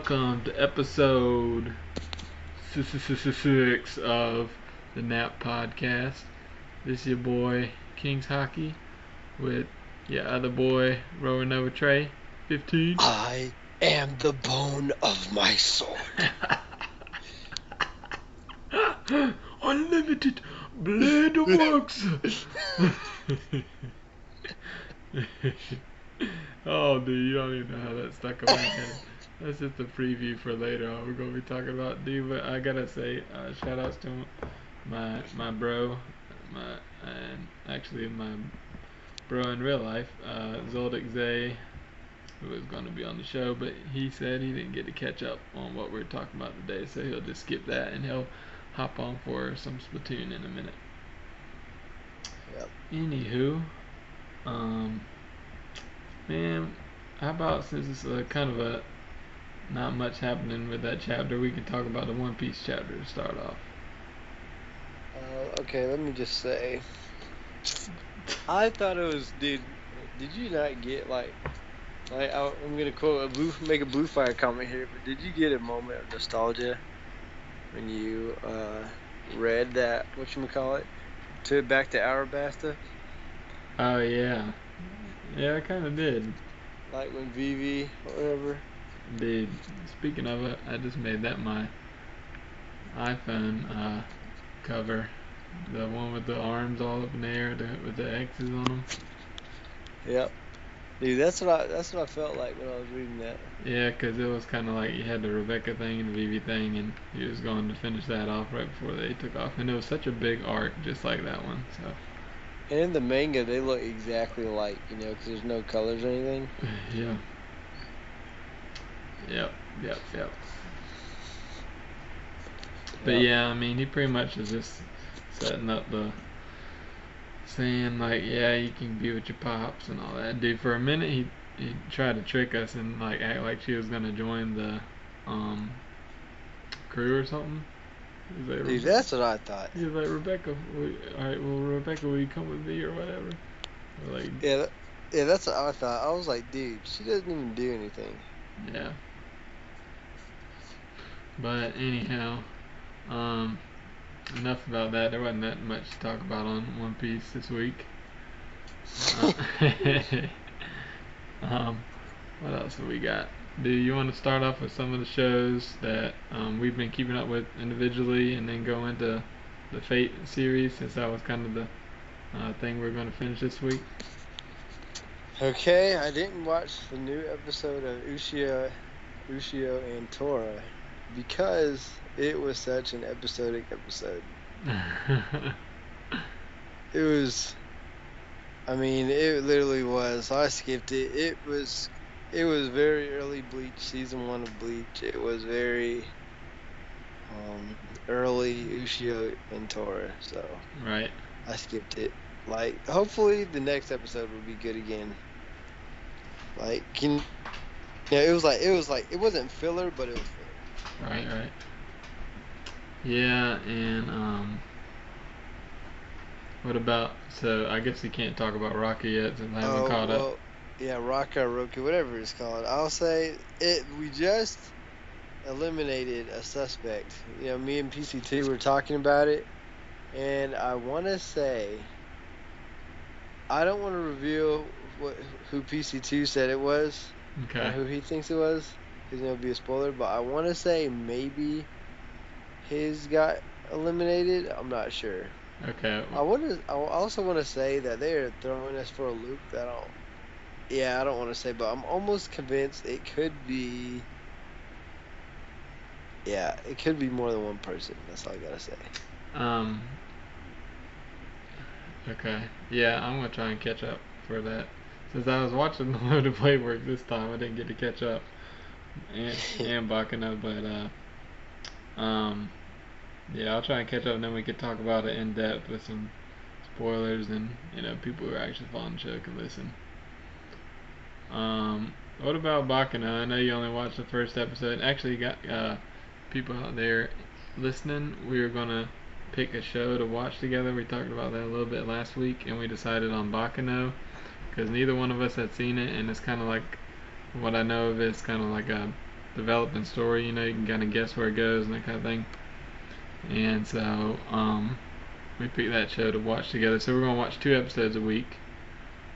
welcome to episode 6 of the N.A.P podcast. This is your boy KingsHaki with your other boy Rolling Over Trey 15. I am the bone of my sword. Unlimited blade of works. Oh, dude, you don't even know how that stuck in my head. That's just a preview for later on. We're gonna be talking about, dude. But I gotta say, shout outs to my bro, my bro in real life, Zoldyck Zay, who was gonna be on the show, but he said he didn't get to catch up on what we're talking about today, so he'll just skip that and he'll hop on for some Splatoon in a minute. Yep. Anywho, man, how about, since it's kind of a not much happening with that chapter, we can talk about the One Piece chapter to start off. Okay, let me just say, I thought it was, dude. Did you not get I'm gonna make a Bluefire comment here, but did you get a moment of nostalgia when you read that back to Arabasta? Oh yeah, I kind of did. Like when Vivi or whatever. Dude, speaking of it, I just made that my iPhone cover, the one with the arms all up in the air with the X's on them. Yep. Dude, that's what I felt like when I was reading that. Yeah, because it was kind of like you had the Rebecca thing and the Vivi thing, and he was going to finish that off right before they took off. And it was such a big arc, just like that one. So. And in the manga, they look exactly like, because there's no colors or anything. Yeah. Yep. But yeah, I mean, he pretty much is just setting up saying like, yeah, you can be with your pops and all that. Dude, for a minute he tried to trick us and like act like she was gonna join the crew or something. Like, dude, that's what I thought. He was like, Rebecca, alright, well, Rebecca, will you come with me or whatever? Like, yeah, that's what I thought. I was like, dude, she doesn't even do anything. Yeah. But anyhow, enough about that. There wasn't that much to talk about on One Piece this week. What else have we got? Do you want to start off with some of the shows that we've been keeping up with individually, and then go into the Fate series, since that was kind of the thing we're going to finish this week? Okay, I didn't watch the new episode of Ushio and Tora because it was such an episodic episode. It was, it literally was. I skipped it. It was very early Bleach, season 1 of Bleach. It was very early Ushio and Tora, so right. I skipped it. Like, hopefully the next episode will be good again. Like, it was like it wasn't filler, but it was filler. Right. Yeah, and what about? So I guess you can't talk about Rokka yet since I haven't caught up. Yeah, Rokka, Rokka, whatever it's called. I'll say it. We just eliminated a suspect. Me and PC2 were talking about it, and I want to say, I don't want to reveal who PC2 said it was. Okay. Who he thinks it was, because it'll be a spoiler. But I want to say maybe his got eliminated. I'm not sure. Okay. I also want to say that they are throwing us for a loop. I don't want to say, but I'm almost convinced it could be. Yeah, it could be more than one person. That's all I gotta say. Okay. Yeah, I'm gonna try and catch up for that. Since I was watching the Loaded Playwork this time, I didn't get to catch up. And Baccano, but yeah, I'll try and catch up, and then we could talk about it in depth with some spoilers, and people who are actually following the show can listen. What about Baccano? I know you only watched the first episode. Actually, you got people out there listening. We were gonna pick a show to watch together. We talked about that a little bit last week, and we decided on Baccano because neither one of us had seen it, and it's kind of like, what I know of it's kind of like a developing story. You know, you can kind of guess where it goes and that kind of thing. And so we picked that show to watch together. So we're gonna watch 2 episodes a week.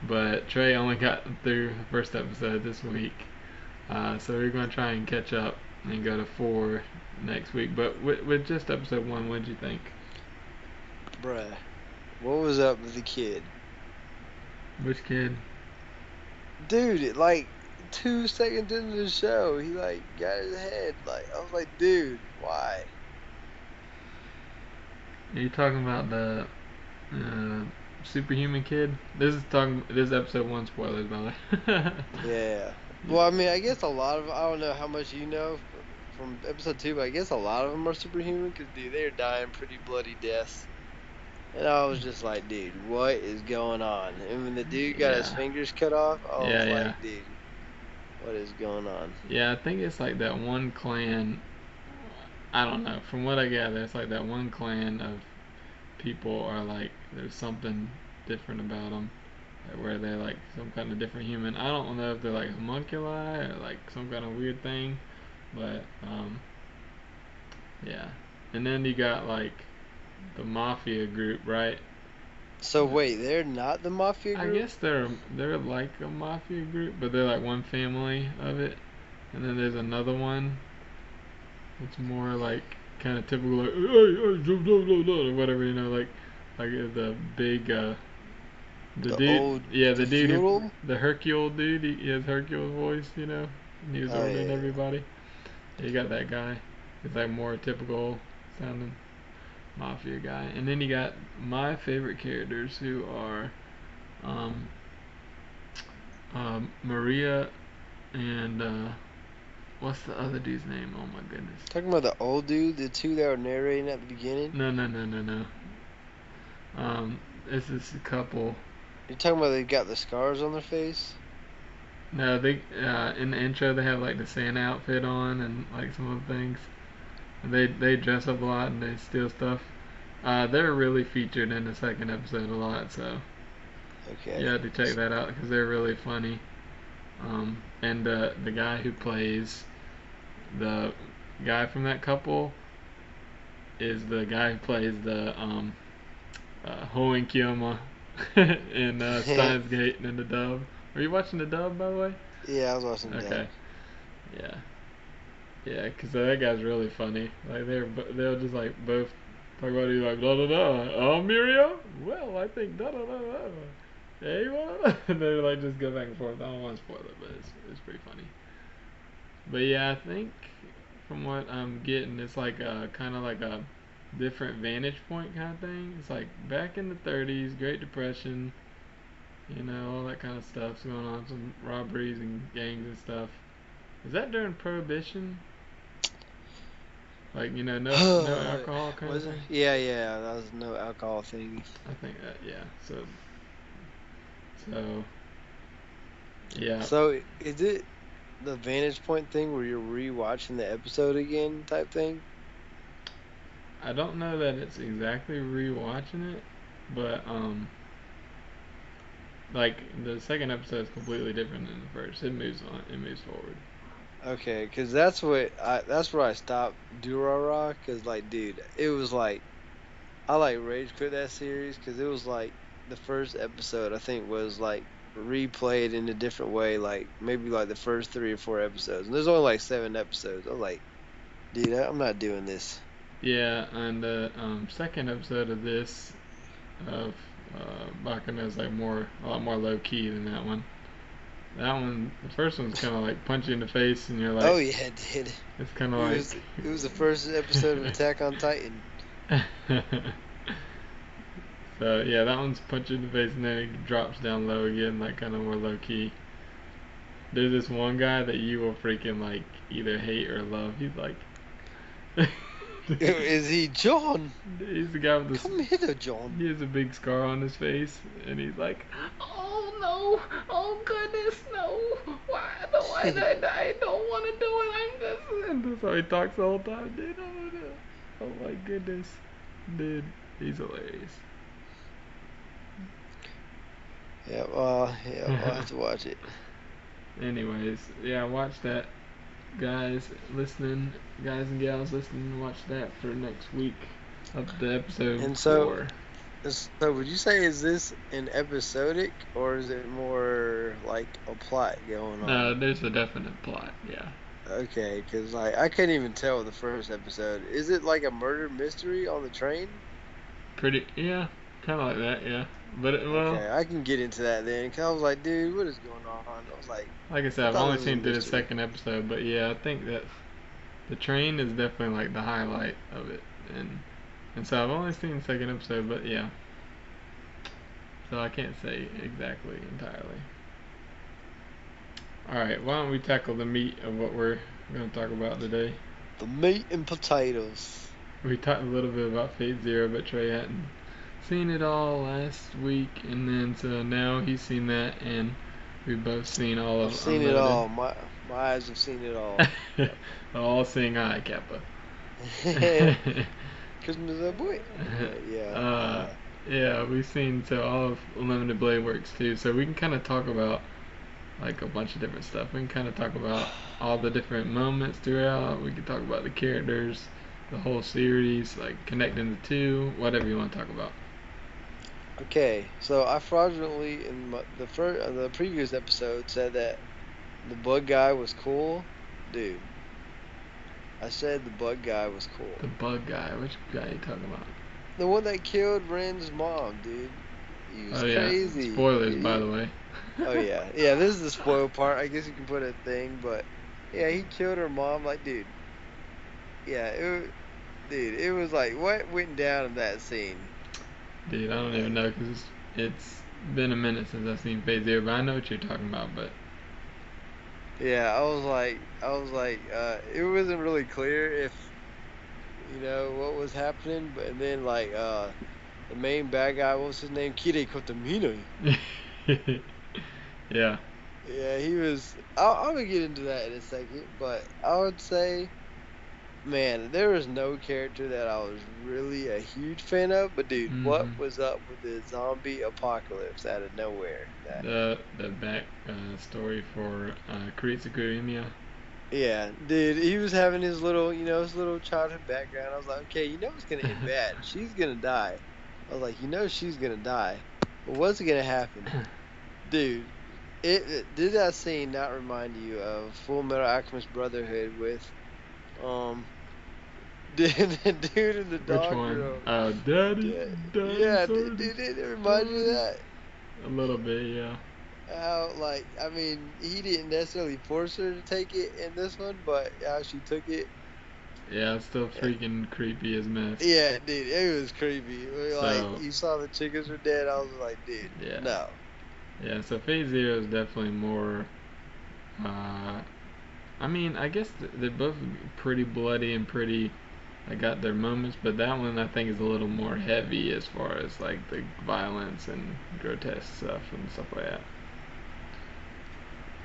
But Trey only got through the first episode this week, so we're gonna try and catch up and go to 4 next week. But with just episode 1, what'd you think? Bruh, what was up with the kid? Which kid? Dude, like 2 seconds into the show, he like got his head. Like I was like, dude, why? Are you talking about the superhuman kid? This is episode 1 spoilers, by the way. Yeah. Well, I mean, I guess a lot of I don't know how much you know from episode 2, but I guess a lot of them are superhuman because dude, they're dying pretty bloody deaths. And I was just like, dude, what is going on? And when the dude got his Yeah. fingers cut off, I was Yeah, like, yeah. dude, what is going on? Yeah, I think it's like that one clan. I don't know. From what I gather, it's like that one clan of people are like there's something different about them, where they're like some kind of different human. I don't know if they're like homunculi or like some kind of weird thing, but yeah. And then you got like the mafia group, right? So wait, they're not the mafia I group? guess they're like a mafia group, but they're like one family of it. And then there's another one. It's more like kind of typical, like or whatever, you know, like the big the The dude, old, yeah, the the dude who, feudal? the Hercule dude, he has Hercule voice, you know, and he was Oh ordering yeah, everybody. Yeah, you got that guy. He's like more typical sounding mafia guy. And then you got my favorite characters who are um, Maria and what's the other dude's name? Oh my goodness. talking about the old dude, the two that were narrating at the beginning. No, no, no, no, no. Um, this is a couple. You're talking about they got the scars on their face. No, they in the intro they have like the Santa outfit on and like some of the things. They dress up a lot and they steal stuff. They're really featured in the second episode a lot, so Okay. you have to check that out because they're really funny. And the guy who plays the guy from that couple is the guy who plays the Hoen Kiyama in Steins Gate and in the dub. Are you watching the dub, by the way? Yeah, I was watching Okay. dub. Yeah. Yeah, because that guy's really funny. Like they'll just like both talk about it like da da da. Oh Miriam, well I think da da da da. Hey what? And they like just go back and forth. I don't want to spoil it, but it's pretty funny. But yeah, I think from what I'm getting, it's like kind of like a different vantage point kind of thing. It's like back in the 30s, Great Depression, you know, all that kind of stuff's going on, some robberies and gangs and stuff. Is that during Prohibition? Like, you know, no alcohol kind of Was it? thing? Yeah, yeah, that was no alcohol thing. I think that, yeah. So yeah. So is it the vantage point thing where you're rewatching the episode again type thing? I don't know that it's exactly rewatching it, but like the second episode is completely different than the first. It moves on. It moves forward. Okay, because that's where I stopped Durara. Because like, dude, it was like I like rage quit that series because it was like the first episode I think was like replayed in a different way, like maybe like the first 3 or 4 episodes, and there's only like 7 episodes. I was like, dude, I'm not doing this. Yeah, and the second episode of this of Baccano is like a lot more low key than that one. That one, the first one's kind of like punch you in the face, and you're like, Oh yeah, it did. it's kind of It was the first episode of Attack on Titan. like. So yeah, that one's punch you in the face, and then it drops down low again, like kind of more low key. There's this one guy that you will freaking like either hate or love. He's like, Is he John? he's the guy with this. Come hither, John. He has a big scar on his face, and he's like, "Oh no! Oh goodness, no! Why? No, I don't want to do it. I'm just." And that's how he talks the whole time, dude. Oh no! Oh my goodness, dude, he's hilarious. Yeah, I'll have to watch it. Anyways, yeah, watch that. guys listening, guys and gals listening, watch that for next week up to episode And 4. so would you say is this an episodic or is it more like a plot going No, on? there's a definite plot. Yeah. Okay, because like I couldn't even tell with the first episode. Is it like a murder mystery on the train? Pretty. Yeah. Kind of like that. Yeah. But well, Okay, I can get into that then. Cause I was like, dude, what is going on? I was like, like I I said, I've thought only this was a seen through the mystery. second episode, but yeah, I think that the train is definitely like the highlight of it, and so I've only seen the second episode, but yeah, so I can't say exactly entirely. All right, why don't we tackle the meat of what we're going to talk about today? The meat and potatoes. We talked a little bit about Fate Zero, but Trey hadn't seen it all last week, and then so now he's seen that, and we've both seen all I've of seen it Unloaded. all. My eyes have seen it all. Yep. All seeing eye, Kappa. Christmas up, boy. But yeah. uh, yeah, we've seen so all of Unlimited Blade Works too, so we can kind of talk about like a bunch of different stuff. We can kind of talk about all the different moments throughout. We can talk about the characters, the whole series, like connecting the two, whatever you want to talk about. Okay, so I fraudulently the previous episode said that the bug guy was cool, dude. I said the bug guy was The cool. bug guy, which guy are you talking about? The one that killed Ren's mom, dude. He was Oh yeah, crazy. spoilers by the way. Oh yeah, yeah. This is the spoil part. I guess you can put a thing, but yeah, he killed her mom. Like, dude. Yeah, dude. It was like what went down in that scene. Dude, I don't even Like, know because it's been a minute since I've seen Phase Zero, but I know what you're talking about. But yeah, it wasn't really clear if what was happening, but then like the main bad guy, what was his name? Kire Kotomino. yeah, Yeah, he was. I'm gonna get into that in a second, but I would say, man, there was no character that I was really a huge fan of. But dude, what hmm was up with the zombie apocalypse out of nowhere? the back story for Kuritsuku. Yeah, dude, he was having his little childhood background. I was like, okay, it's gonna end bad. She's gonna die. I was like, she's gonna die. But what's gonna happen, dude? Did that scene not remind you of Full Metal Alchemist Brotherhood with um the dude and the Which dog one? girl? Daddy, Yeah, Daddy, yeah, son, did it remind you of Daddy. that? A little bit, yeah. How, like, I mean, he didn't necessarily force her to take it in this one, but how she took it. Yeah, it's still Yeah, freaking creepy as mess. yeah, dude, it was creepy. Like, So, you saw the chickens were dead. I was like, dude, yeah. no. Yeah, so Phase Zero is definitely more. Uh, I mean, I guess they're both pretty bloody and pretty. I got their moments, but that one I think is a little more heavy as far as like the violence and grotesque stuff and stuff like that.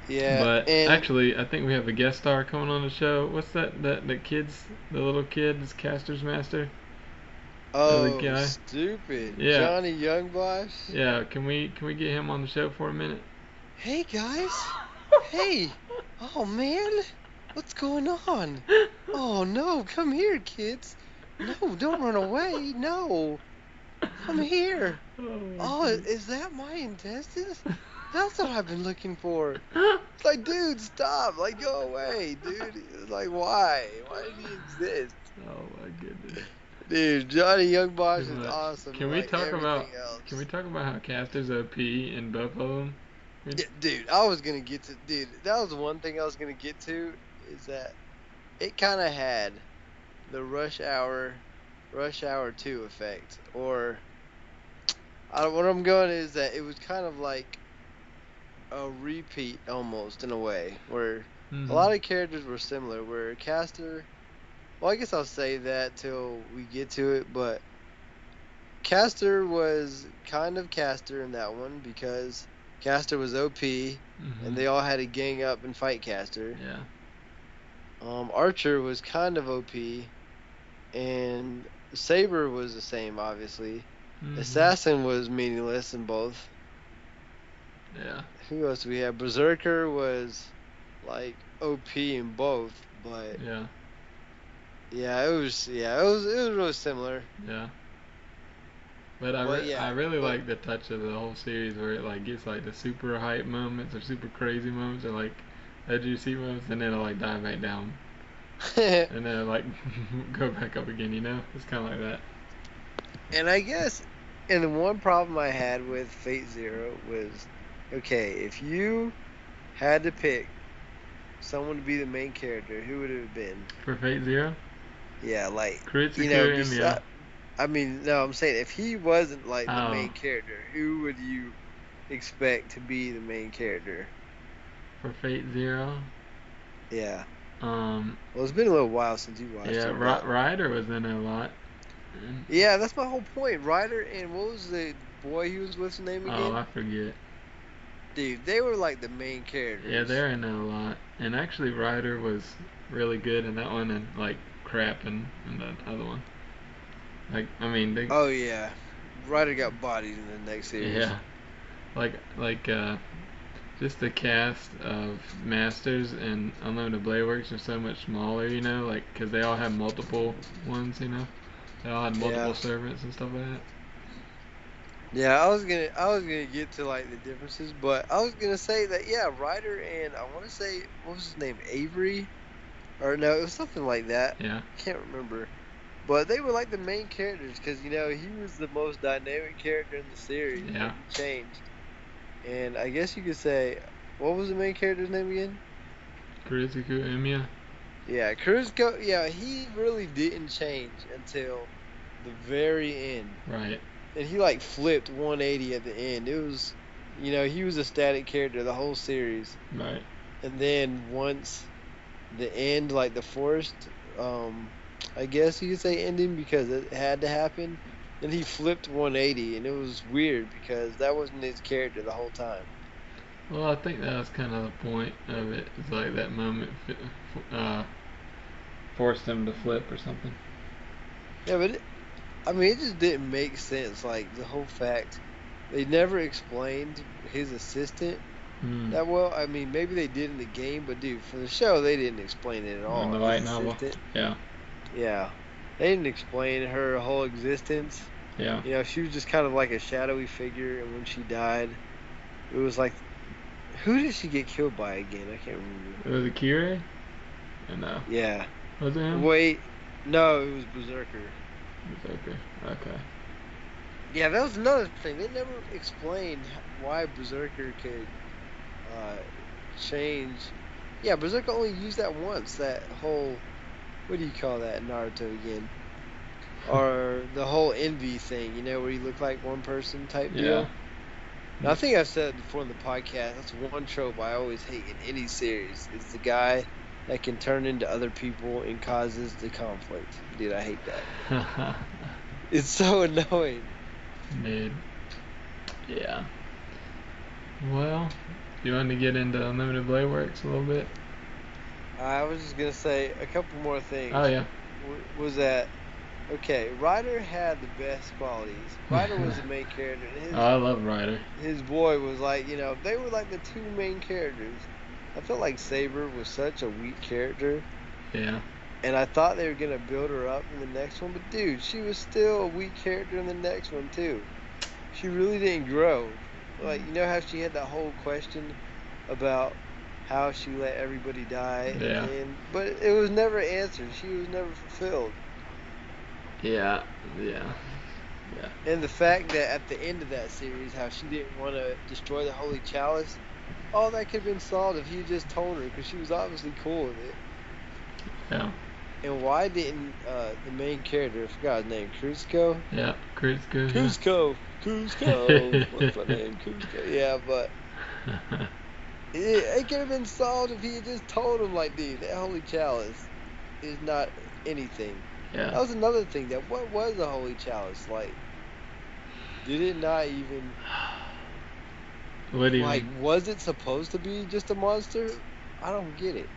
Yeah, But and actually, I think we have a guest star coming on the show. What's that? The kids, the little kid, is Caster's master, or the oh, guy? stupid Yeah, Johnny Youngbosh. yeah. Can we get him on the show for a minute? Hey guys, hey, oh man, what's going on? Oh no, come here, kids. No, don't run away. No, come here. Oh my Oh, is that my intestines? That's what I've been looking for. It's like, dude, stop. Like, go away, dude. It's like, why? Why did he exist? Oh my goodness. Dude, Johnny Too Youngbosh is much. awesome Can and we like talk about everything can we else. talk about how Caster's OP in both of them? Yeah, dude, I was gonna get to, dude, that was the one thing I was gonna get to is that it kind of had the Rush Hour 2 effect. Or, what I'm going is that it was kind of like a repeat almost in a way, where a Mm-hmm. lot of characters were similar, where Caster, well, I guess I'll say that till we get to it, but Caster was kind of Caster in that one because Caster was OP and Mm-hmm. they all had to gang up and fight Caster. Yeah. Archer was kind of OP and Saber was the same, obviously. Mm-hmm. Assassin was meaningless in both. Yeah. Who else do we have? Berserker was like OP in both, but Yeah. it was really similar. Yeah. But But I yeah, really but like the touch of the whole series where it like gets like the super hype moments or super crazy moments or like edge you see moments and then it'll like die back down and then it'll like go back up again. You know, it's kind of like that. and I guess and the one problem I had with Fate Zero was okay, if you had to pick someone to be the main character, who would it have been? For Fate Zero, Yeah, like Kuritsuku Emiya. beside. I mean, no, I'm saying if he wasn't like the Oh, main character, who would you expect to be the main character? for Fate Zero. Yeah. Um, Well, it's been a little while since you watched yeah, it, but Ryder was in it a lot. yeah, that's my whole point. Ryder and what was the boy he was with's name Oh, again? I forget. Dude, they were like the main Yeah, characters. they're in it a lot. And actually, Ryder was really good in that one and like crap in the other one. Like, I mean, they, Oh yeah, Ryder got bodied in the next series. yeah, like just the cast of Masters and Unlimited Blade Works are so much smaller, you know, like because they all have multiple ones, you know, they all had multiple Yeah. servants and stuff like that. Yeah, I was gonna get to like the differences, but I was gonna say that yeah, Ryder and I want to say what was his name, Avery, or no, it was something like that. Yeah, I can't remember, but they were like the main characters because he was the most dynamic character in the series. yeah, Like he changed, and I guess you could say what was the main character's name again? Kuritsuku Emiya. Yeah, Cruisko. Yeah, he really didn't change until the very end. Right, And he like flipped 180 at the end. It was, he was a static character the whole series. right. And then once the end, like the forced, I guess you could say ending because it had to happen. Then he flipped 180, and it was weird because that wasn't his character the whole time. Well, I think that was kind of the point of it. It's like that moment forced him to flip or something. Yeah, but I mean, it just didn't make sense. Like the whole fact they never explained his assistant Hmm. that well. I mean, maybe they did in the game, but dude, for the show, they didn't explain it at In all. the His light novel. assistant. Yeah, Yeah. They didn't explain her whole existence. yeah. She was just kind of like a shadowy figure, and when she died, it was like, who did she get killed by again? I can't remember. Was it Kire? No. Yeah. Was it him? Wait, no, it was Berserker. Okay. Okay. Yeah, that was another thing. They never explained why Berserker could uh change. Yeah, Berserker only used that once. That whole, what do you call that in Naruto again? Or the whole envy thing, where you look like one person type Yeah. deal. Now, I think I've said before in the podcast, that's one trope I always hate in any series is the guy that can turn into other people and causes the conflict. Dude, I hate that. It's so annoying. Dude. Yeah. Well, you want to get into Unlimited Blade Works a little bit? I was just gonna say a couple more Oh things. yeah. Was that okay? Ryder had the best qualities. Ryder was the main character, and Oh, I love Ryder. his boy was like, they were like the two main characters. I felt like Saber was such a weak character. Yeah. And I thought they were gonna build her up in the next one, but dude, she was still a weak character in the next one too. She really didn't grow. Like, you know how she had that whole question about how she let everybody die, Yeah. but it was never answered. She was never fulfilled. Yeah. Yeah. Yeah. And the fact that at the end of that series, how she didn't want to destroy the Holy Chalice, all that could have been solved if he had just told her, because she was obviously cool with it. Yeah. And why didn't the main character, I forgot his name, Cusco? Yeah. Cusco. Yeah. Cusco, what's my name? Cusco. Yeah, but it could have been solved if he had just told him, like, dude, that Holy Chalice is not anything. That Yeah. was another thing. That what was the Holy Chalice? Like, did it not even What do you like? mean? Was it supposed to be just a monster? I don't get it.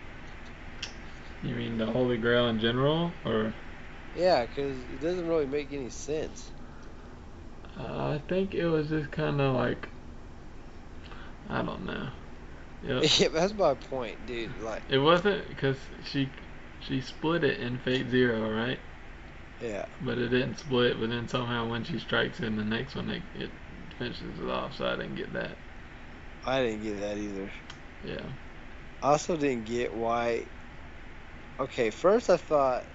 You mean the Holy Grail in general, or? Yeah, because it doesn't really make any sense. I think it was just kind of like I don't know. Yep. Yeah, that's my point, dude. Like, It wasn't because she split it in Fate Zero, right? yeah, But it didn't split. But then somehow when she strikes in the next one, it finishes it off. So I didn't get that. I didn't get that either. Yeah. I also didn't get why. Okay, first I thought,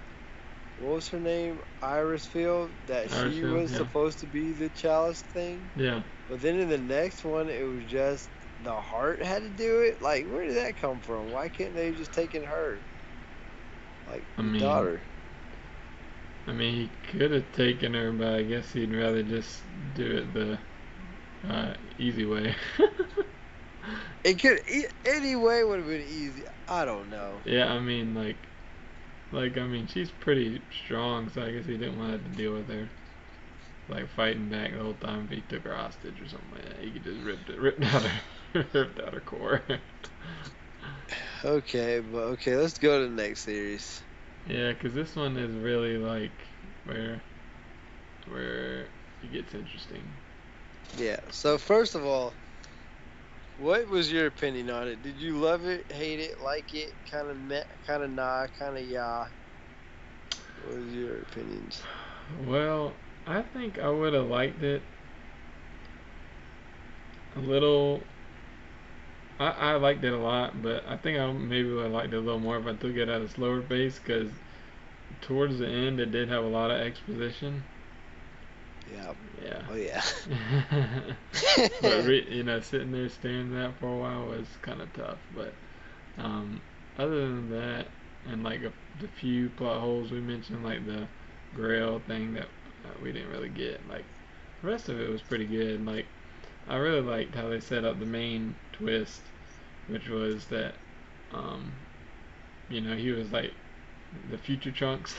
what was her name? Iris Field, that she Irisfield. was Yeah. supposed to be the chalice thing. Yeah. But then in the next one, it was just the heart had to do it. Like, where did that come from? Why can't they just taken her? Like, I the mean, daughter. he could have taken her, but I guess he'd rather just do it the easy way. It could, any way would have been easy. I don't know. Yeah, she's pretty strong, so I guess he didn't want to have to deal with her like fighting back the whole time. If he took her hostage or something like that, he could just ripped out her, ripped out her core. Okay, but okay, let's go to the next series. Yeah, because this one is really like where where it gets interesting. Yeah, so first of all, what was your opinion on it? Did you love it, hate it, like it, kind of meh, kind of nah, kind of yeah? What was your opinions? Well, I think I would have liked it a little. I liked it a lot, but I think I maybe would have liked it a little more if I took it at a slower pace. Because towards the end, it did have a lot of exposition. Yeah. Yeah. Oh yeah. But sitting there staring at that for a while was kind of tough. But um, other than that, and like the few plot holes we mentioned, like the Grail thing that we didn't really get, like the rest of it was pretty good. Like I really liked how they set up the main twist, which was that um, he was like the future Trunks.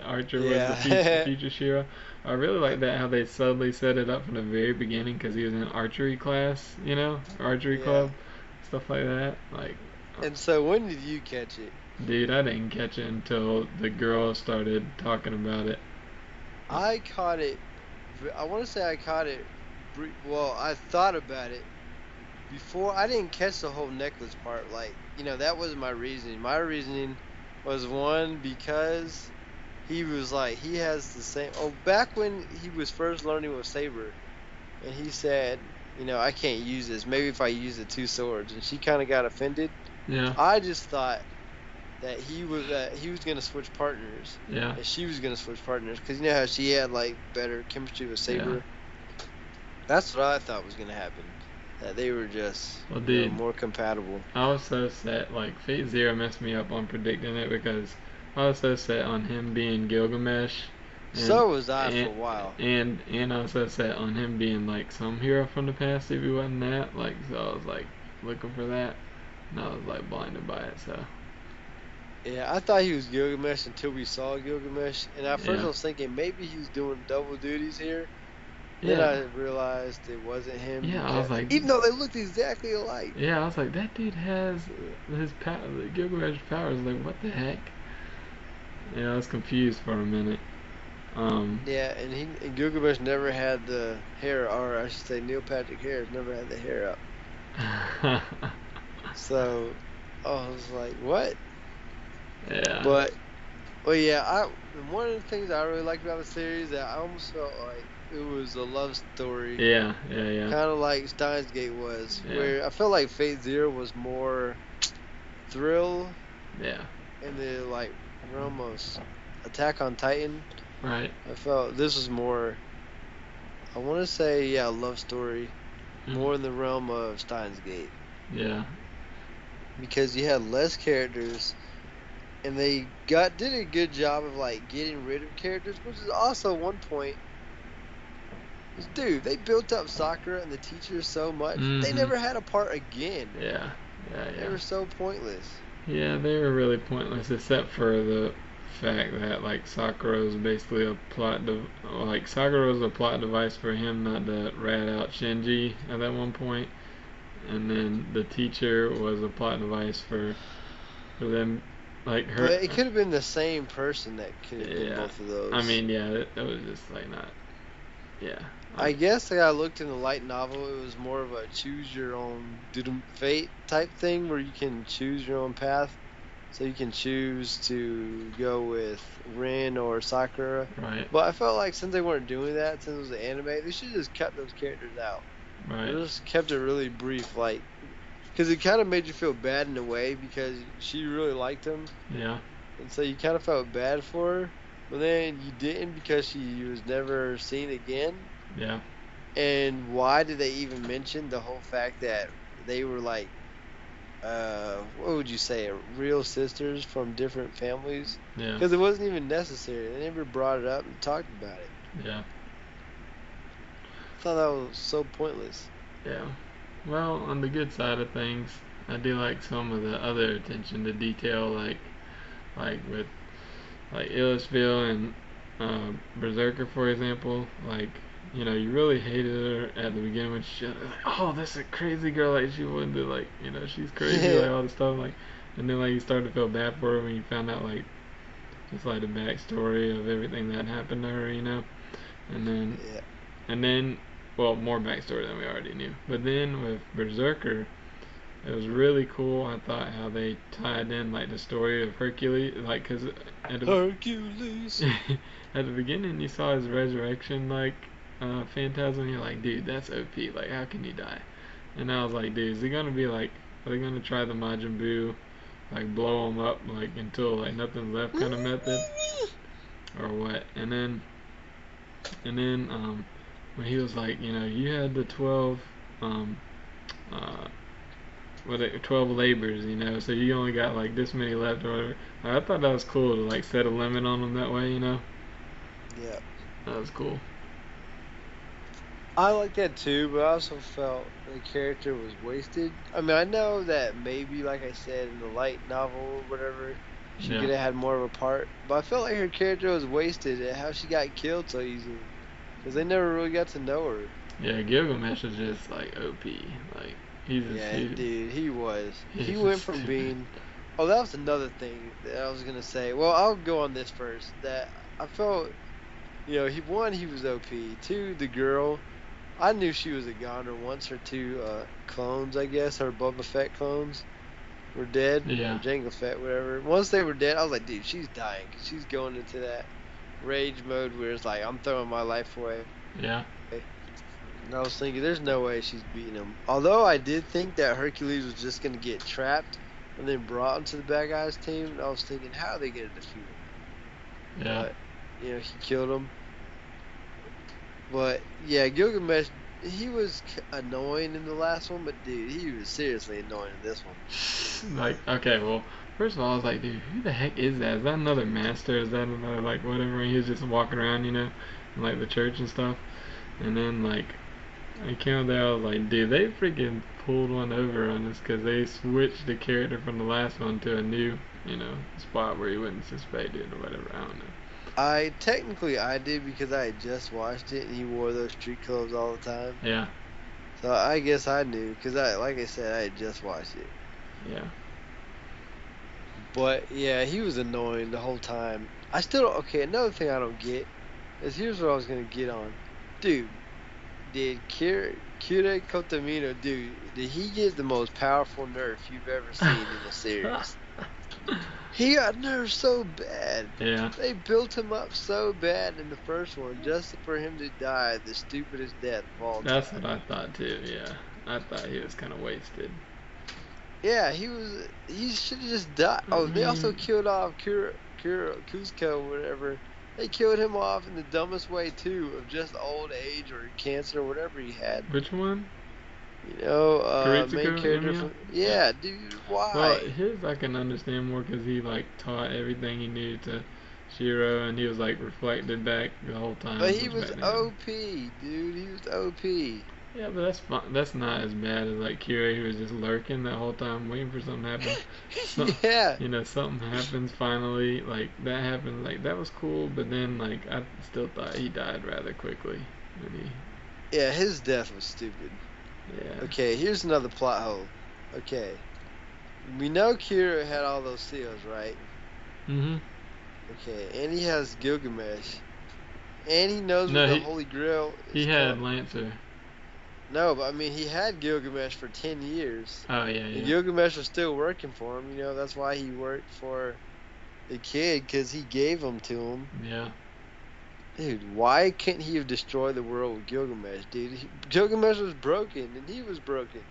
Archer was the Yeah. future Shira. I really like that how they subtly set it up from the very beginning because he was in archery class, archery Yeah. club, stuff like that. Like, And so when did you catch it? dude, I didn't catch it until the girl started talking about it. I caught it. I want to say I caught it. Well, I thought about it before. I didn't catch the whole necklace part. Like, that wasn't my reasoning. My reasoning was one because he was like, he has the same. Oh, back when he was first learning with Saber, and he said, I can't use this. Maybe if I use the two swords, and she kind of got offended. Yeah, I just thought that he was gonna switch partners, yeah, and she was gonna switch partners, because you know how she had like better chemistry with yeah. Saber. That's what I thought was gonna happen. That they were just Well, dude, more compatible. I was so set. Like, Fate Zero messed me up on predicting it because I was so set on him being Gilgamesh, and So was I for and a while. and I was so set on him being like some hero from the past if he wasn't that. Like, so I was like looking for that, and I was like blinded by it. So Yeah, I thought he was Gilgamesh until we saw Gilgamesh, and at first I yeah, was thinking maybe he was doing double duties here. Then yeah, I realized it wasn't him, yeah. I was because like, even though they looked exactly alike. yeah, I was like that dude has his Gilgamesh powers. Like, what the heck? Yeah, I was confused for a minute. Um, Yeah, and Gilgamesh never had the hair, or I should say Neil Patrick Harris never had the hair up. So I was like, what? yeah. But well, yeah, one of the things I really liked about the series, that I almost felt like it was a love story, Yeah, yeah, yeah, kind of like Steins Gate was, yeah, where I felt like Fate Zero was more thrill yeah. in the like realm of Attack on Titan. Right. I felt this was more, I want to say, yeah, love story, Mm, more in the realm of Steins Gate, yeah, because you had less characters, and they did a good job of like getting rid of characters, which is also one point. Dude, they built up Sakura and the teachers so much, they mm-hmm. never had a part again. Yeah, yeah, They yeah. were so pointless. Yeah, they were really pointless except for the fact that like Sakura was basically a like Sakura was a plot device for him not to rat out Shinji at that one point, and then the teacher was a plot device for them, like her. But it could have been the same person that could have been Yeah, both of those. yeah, it was just like not. Yeah. I guess I looked in the light novel. It was more of a choose your own fate type thing where you can choose your own path. So you can choose to go with Rin or Sakura. Right. But I felt like since they weren't doing that, since it was an anime, they should have just cut those characters out. Right. They just kept it really brief, like, because it kind of made you feel bad in a way because she really liked him. Yeah. And so you kind of felt bad for her. But then you didn't because she was never seen again. Yeah. And why did they even mention the whole fact that they were like, what would you say, real sisters from different families? Yeah. Because it wasn't even necessary. They never brought it up and talked about it. Yeah. I thought that was so pointless. Yeah. Well, on the good side of things, I do like some of the other attention to detail, like with like Illusville and Berserker, for example. Like, you know, you really hated her at the beginning when she was like, oh, this is a crazy girl. Like, she wouldn't do, like, you know, she's crazy, like, all this stuff. Like, and then, like, you started to feel bad for her when you found out, like, just, like, the backstory of everything that happened to her, you know? And then, Yeah. and then, well, more backstory than we already knew. But then with Berserker, it was really cool. I thought how they tied in like the story of Hercules, like because Hercules. at the beginning you saw his resurrection like phantasm. You're like, dude, that's OP. Like, how can he die? And I was like, dude, is he gonna be like, are they gonna try the Majin Buu, like blow him up like until like nothing's left kind of method, or what? And then when he was like, you know, you had the 12 um uh 12 labors, you know, so you only got like this many left or whatever. Like, I thought that was cool to like set a limit on them that way, you know. Yeah. That was cool. I like that too, but I also felt the character was wasted. I mean, I know that maybe, like I said, in the light novel or whatever, she could Yeah. have had more of a part, but I felt like her character was wasted and how she got killed so easily. Because they never really got to know her. Yeah, Gilgamesh is just like OP. Like, he's just, Yeah, dude, he was. He he's went just from stupid. being. Oh, that was another thing that I was gonna say. Well, I'll go on this first. That I felt, he was OP. Two, the girl. I knew she was a goner once her two clones, I guess, her Boba Fett clones were dead, or Yeah. Jango Fett, whatever. Once they were dead, I was like, dude, she's dying because she's going into that rage mode where it's like, I'm throwing my life away. Yeah. And I was thinking, there's no way she's beating him. Although I did think that Hercules was just going to get trapped and then brought into the bad guys team. And I was thinking, how are they going to defeat him? Yeah. But, he killed him. But, yeah, Gilgamesh, he was annoying in the last one. But, dude, he was seriously annoying in this one. Like, okay, well, first of all, I was like, dude, who the heck is that? Is that another master? Is that another, like, whatever? And he was just walking around, you know, in, like, the church and stuff. And then, like, I came out there, I was like, dude, they freaking pulled one over on us because they switched the character from the last one to a new, you know, spot where he wasn't suspected or whatever. I don't know. I did because I had just watched it and he wore those street clothes all the time. Yeah. So I guess I knew because like I said, I had just watched it. Yeah. But yeah, he was annoying the whole time. I still don't. Okay, another thing I don't get is here's what I was gonna get on, dude. Did Kira Kotamino, dude? Did he get the most powerful nerf you've ever seen in a series? He got nerfed so bad. Yeah. They built him up so bad in the first one just for him to die the stupidest death of all time. That's what I thought too. Yeah. I thought he was kind of wasted. Yeah, he should have just died. Oh, they also killed off Cusco, whatever. They killed him off in the dumbest way too, of just old age or cancer or whatever he had. Which one? Main character from, yeah, dude, why? Well, his I can understand more because he like taught everything he knew to Shiro, and he was like reflected back the whole time. But he was OP, dude. He was OP. Yeah, but that's fine. That's not as bad as like Kira, who was just lurking that whole time, waiting for something to happen. Yeah. You know, something happens finally. Like that happened. Like that was cool, but then like I still thought he died rather quickly. Yeah, his death was stupid. Yeah. Okay, here's another plot hole. Okay, we know Kira had all those seals, right? Mhm. Okay, and he has Gilgamesh. And he knows No, what the Holy Grail he is had called. Lancer. No, but I mean, he had Gilgamesh for 10 years. Oh yeah, And yeah. Gilgamesh was still working for him. That's why he worked for the kid, because he gave them to him. Yeah. Dude, why couldn't he have destroyed the world with Gilgamesh, dude? Gilgamesh was broken, and he was broken.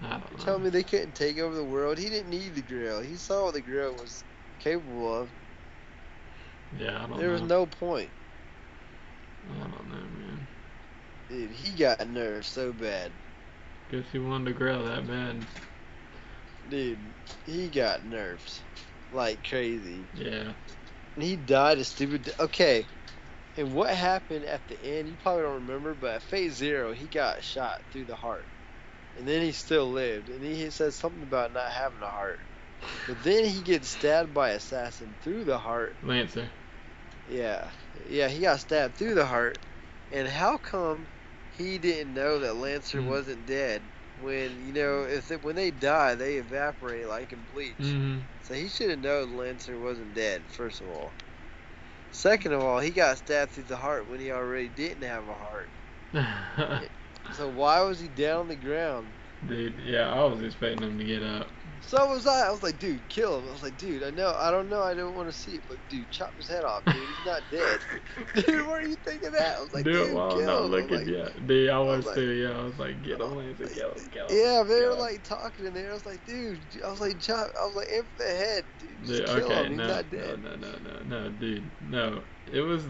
I don't You're know. telling me they couldn't take over the world? He didn't need the Grail. He saw what the Grail was capable of. Yeah, I don't know. There was no point. I don't know, man. Dude, he got nerfed so bad. Guess he wanted to Grail that bad. Dude, he got nerfed like crazy. Yeah. And he died a stupid... Okay, and what happened at the end, you probably don't remember, but at Phase Zero, he got shot through the heart. And then he still lived. And he said something about not having a heart. But then he gets stabbed by an assassin through the heart. Lancer. Yeah. Yeah, he got stabbed through the heart. And how come he didn't know that Lancer wasn't dead? When, when they die, they evaporate like in Bleach. Mm-hmm. So he should have known Lancer wasn't dead, first of all. Second of all, he got stabbed through the heart when he already didn't have a heart. So why was he down on the ground? Dude, yeah, I was expecting him to get up. So was I. I was like, dude, kill him. I was like, dude, I don't want to see it, but dude, chop his head off, dude. He's not dead. Dude, what are you thinking that? I was like, Do dude, it while I'm kill not him. looking yet. Dude, I was too, yeah. I was like, get him, Lancer, kill him. Yeah, they were like talking in there. I was like, dude, I was like, aim for the head, dude. Just kill him. He's not dead. No, dude, no. It was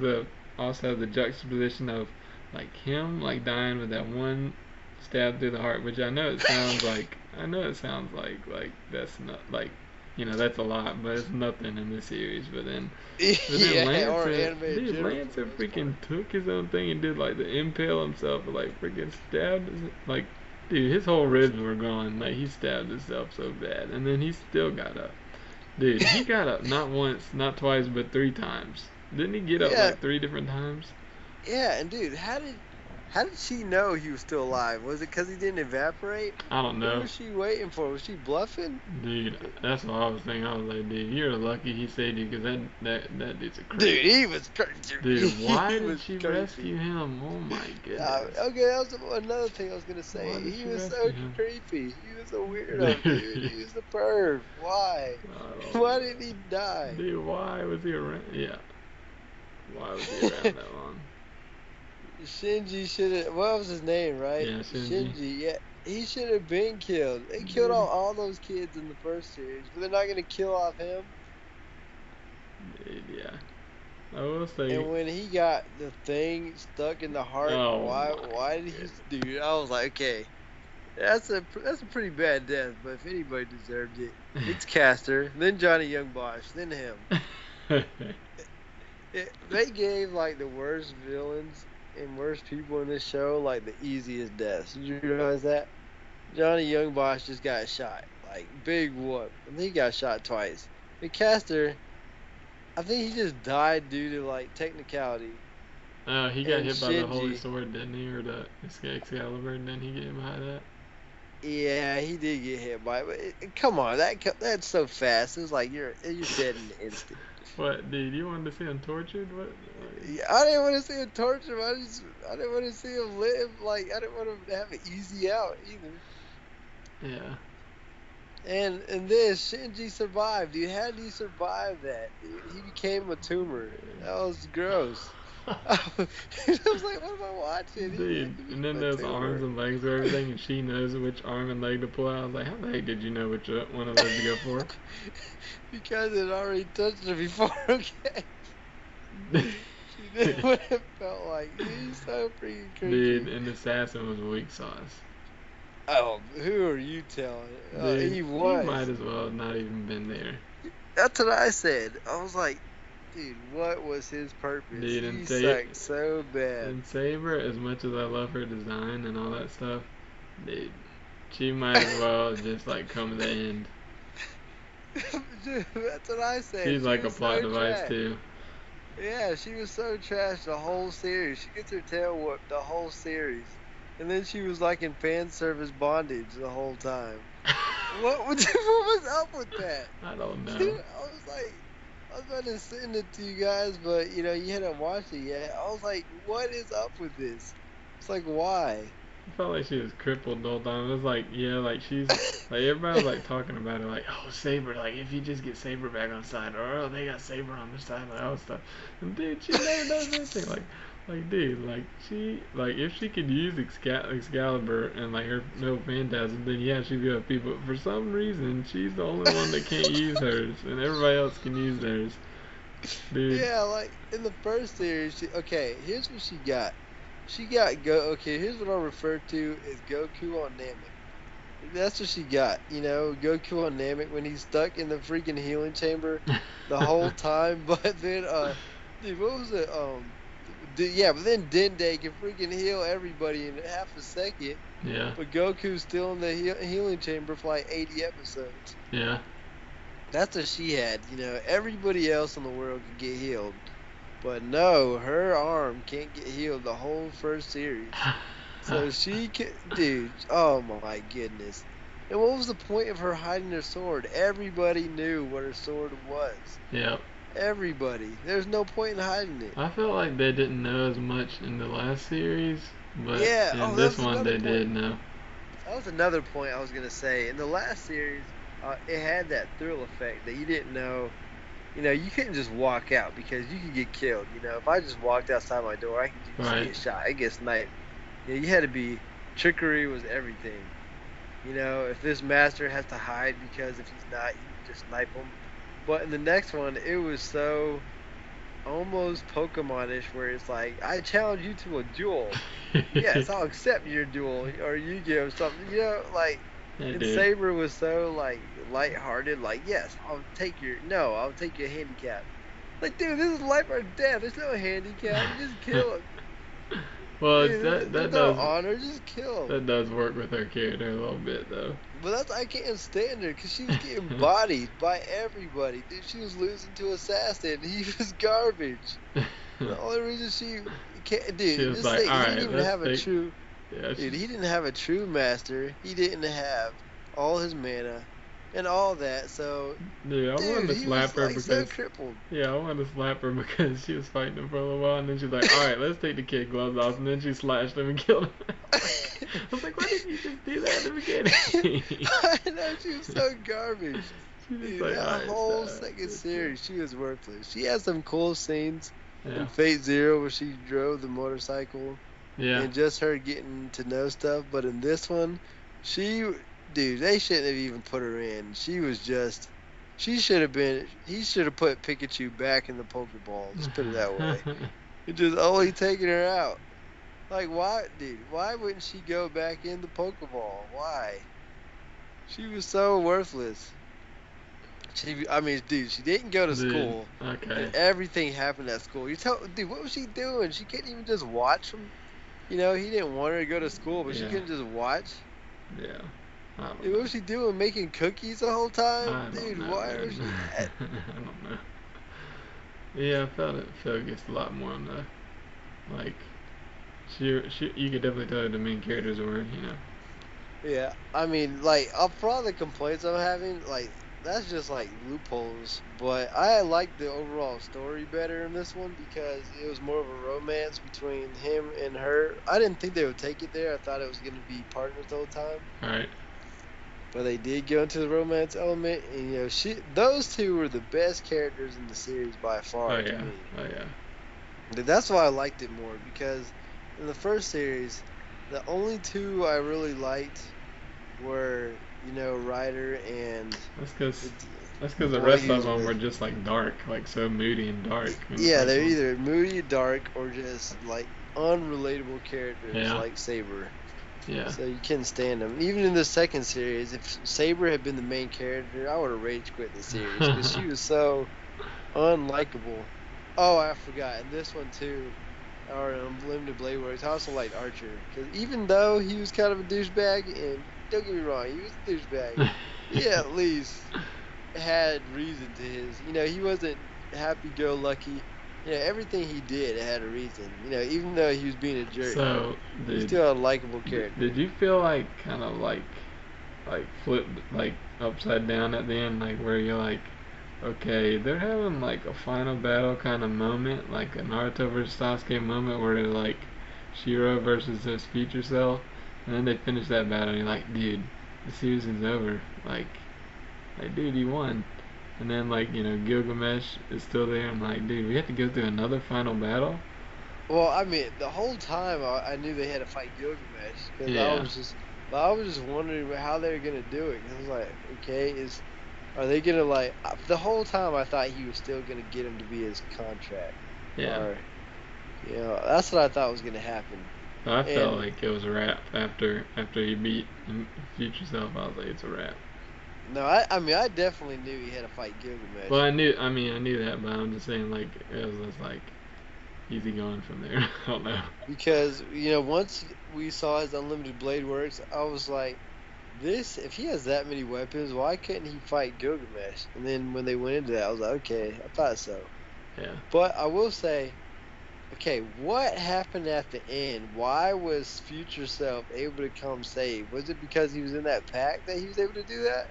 also the juxtaposition of like him like dying with that one stab through the heart, which I know it sounds like that's not like that's a lot, but it's nothing in this series. But then Lancer freaking took his own thing and did like the impale himself, and, like freaking stabbed like. Dude, his whole ribs were gone. Like, he stabbed himself so bad. And then he still got up. Dude, he got up not once, not twice, but 3 times. Didn't he get up like 3 different times? Yeah, and dude, how did she know he was still alive? Was it because he didn't evaporate? I don't know. What was she waiting for? Was she bluffing? Dude, that's what I was thinking. I was like, dude, you're lucky he saved you, because that dude's a crazy. Dude, he was crazy. Dude, why did she rescue him? Oh my goodness. Okay, that was another thing I was going to say. He was so creepy. He was a weirdo, dude. He was a perv. Why? Why didn't he die? Dude, why was he around? Yeah. Why was he around that long? Shinji should have... What was his name, right? Yeah, Shinji. Yeah. He should have been killed. They killed all those kids in the first series, but they're not going to kill off him. Dude, yeah. I will say... And when he got the thing stuck in the heart, why did he... Dude, I was like, okay, that's a pretty bad death, but if anybody deserved it, it's Caster, then Johnny Young Bosch, then him. They gave, like, the worst villains and worst people in this show, like, the easiest deaths. Did you realize that? Johnny Young Bosch just got shot. Like, big whoop. And he got shot twice. But Caster, I think he just died due to, like, technicality. He got hit by the Holy Sword, didn't he? Or the Excalibur, didn't he get hit by that? Yeah, he did get hit by it. But come on, that's so fast. It was like you're dead in an instant. What, dude? You wanted to see him tortured? What? Yeah, I didn't want to see him tortured. I didn't want to see him live. Like, I didn't want him to have an easy out either. Yeah. And this Shinji survived. Dude, how did he survive that? He became a tumor. That was gross. I was like, what am I watching? Dude, and then those arms and legs or everything, and she knows which arm and leg to pull out. I was like, how the heck did you know which one of those to go for? Because it already touched her before, okay? She did what it felt like. He's so freaking crazy. Dude, and the assassin was weak sauce. Oh, who are you telling? Dude, he was. He might as well have not even been there. That's what I said. I was like, dude, what was his purpose? Dude, he sucked so bad. And Saber, as much as I love her design and all that stuff, dude, she might as well just like come to the end. Dude, that's what I said. She's like a plot device too. Yeah, she was so trash the whole series. She gets her tail whooped the whole series. And then she was like in fan service bondage the whole time. What was up with that? I don't know. Dude, I was like, I was about to send it to you guys, but you know, you hadn't watched it yet. I was like, what is up with this? It's like, why? I felt like she was crippled the whole time. It was like, yeah, like she's like everybody was like talking about it, like, oh Saber, like if you just get Saber back on side, or oh they got Saber on their side, like all that stuff. And dude, she never does anything. Like dude, like she, like if she could use Excalibur and like her no phantasm, then yeah, she'd be OP. But for some reason, she's the only one that can't use hers, and everybody else can use theirs. Dude. Yeah, like in the first series, okay, here's what she got. She got go. Okay, here's what I'll refer to as Goku on Namek. That's what she got. You know, Goku on Namek when he's stuck in the freaking healing chamber the whole time. But then, dude, what was it? Yeah, but then Dende can freaking heal everybody in half a second. Yeah. But Goku's still in the healing chamber for like 80 episodes. Yeah. That's what she had. You know, everybody else in the world could get healed. But no, her arm can't get healed the whole first series. So she can, dude, oh my goodness. And what was the point of her hiding her sword? Everybody knew what her sword was. Yep. Everybody. There's no point in hiding it. I felt like they didn't know as much in the last series, but Yeah, in this one they did know. That was another point I was going to say. In the last series, it had that thrill effect that you didn't know. You know, you couldn't just walk out because you could get killed. You know, if I just walked outside my door, I could just get shot. I get sniped. Yeah, you had to be, trickery was everything. You know, if this master has to hide because if he's not, you can just snipe him. But in the next one, it was so almost Pokemon-ish where it's like, I challenge you to a duel. Yes, I'll accept your duel. Or Yu-Gi-Oh! Something. You know, like, and Saber was so, like, lighthearted. Like, yes, I'll take your handicap. Like, dude, this is life or death. There's no handicap. You just kill him. Well, dude, that no does honor, just kill. That does work with her character a little bit, though. But I can't stand her because she was getting bodied by everybody. Dude, she was losing to Assassin. He was garbage. The only reason she can't, dude, she was like, all right, he didn't have a true. Yeah, dude, he didn't have a true master. He didn't have all his mana and all that. So, dude, I wanted to slap her because so crippled. Yeah, I wanted to slap her because she was fighting him for a little while, and then she's like, all right, let's take the kid gloves off, and then she slashed him and killed him. I was like, why didn't you just do that at the beginning? I know, she was so garbage. Dude, like, that whole second series, she was worthless. She had some cool scenes Yeah. in Fate Zero where she drove the motorcycle. Yeah. And just her getting to know stuff. But in this one, dude, they shouldn't have even put her in. She was just, he should have put Pikachu back in the Pokeball. Just put it that way. It just only taking her out. Like, why, dude, why wouldn't she go back in the Pokeball? Why? She was so worthless. She didn't go to school. Okay. And everything happened at school. Dude, what was she doing? She couldn't even just watch him. You know, he didn't want her to go to school, but she couldn't just watch. Yeah. Dude, what was she doing? Making cookies the whole time? Dude, why was she at? I don't know. Yeah, I felt focused a lot more on the, like, you could definitely tell who the main characters were, you know. Yeah, I mean, like, for all the complaints I'm having, like, that's just like loopholes. But I like the overall story better in this one because it was more of a romance between him and her. I didn't think they would take it there. I thought it was going to be partners the whole time. All right. But they did go into the romance element, and you know, those two were the best characters in the series by far to me. Oh yeah. That's why I liked it more because in the first series, the only two I really liked were, you know, Ryder and. That's because the rest of them were just like dark, like so moody and dark. Yeah, they're either moody, dark, or just like unrelatable characters like Saber. Yeah. So you couldn't stand them. Even in the second series, if Saber had been the main character, I would have rage quit the series because she was so unlikable. Oh, I forgot. And this one too, or Unlimited Blade Works, I also liked Archer because even though he was kind of a douchebag, and don't get me wrong, he was a douchebag. He at least had reason to his. You know, he wasn't happy-go-lucky. You know, everything he did had a reason. You know, even though he was being a jerk, he's still a likable character. Did you feel like kind of like flipped like upside down at the end, like where you're like Okay, they're having like a final battle kind of moment, like a Naruto versus Sasuke moment where they're like Shiro versus his future self, and then they finish that battle and you're like, dude, the season's over. Like dude, he won. And then like, Gilgamesh is still there and like, dude, we have to go through another final battle? Well, I mean, the whole time I knew they had to fight Gilgamesh because Yeah. I was just wondering how they were gonna do it. 'Cause I was like, okay, are they gonna like? The whole time I thought he was still gonna get him to be his contract, Yeah. or that's what I thought was gonna happen. I felt And like it was a wrap after he beat future self. I was like, it's a wrap. no, I mean, I definitely knew he had to fight Well, Gilgamesh I knew that, but I'm just saying, like, it was just like easy going from there. I don't know. because once we saw his unlimited blade works, I was like, this if he has that many weapons, why couldn't he fight Gilgamesh? And then when they went into that, I was like, okay, I thought so. Yeah. But I will say, okay, what happened at the end? Why was Future Self able to come save? Was it because he was in that pack that he was able to do that?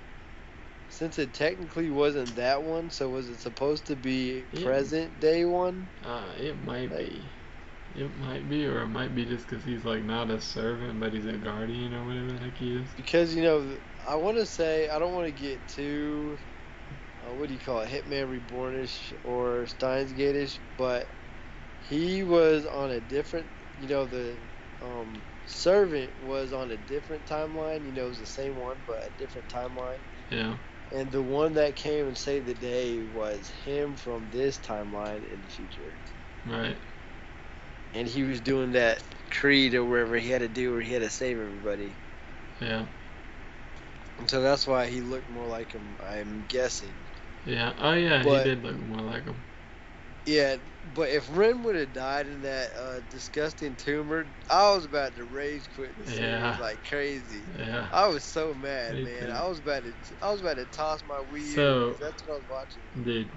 Since it technically wasn't that one, so was it supposed to be It present day one? it might Like, be. It might be, or it might be just because he's like not a servant, but he's a guardian or whatever the heck he is. because I want to say I don't want to get too what do you call it, Hitman Rebornish or Steins Gate-ish, but he was on a different, the servant was on a different timeline. It was the same one, but a different timeline. Yeah. And the one that came and saved the day was him from this timeline in the future. Right. And he was doing that creed or wherever he had to do where he had to save everybody. Yeah. And so that's why he looked more like him, I'm guessing. Yeah. Oh yeah, he But did look more like him. yeah, but if Ren would have died in that disgusting tumor, I was about to rage quit the series Yeah. like crazy. Yeah. I was so mad, Me man. too. I was about to toss my Wii U So, because that's what I was watching. dude,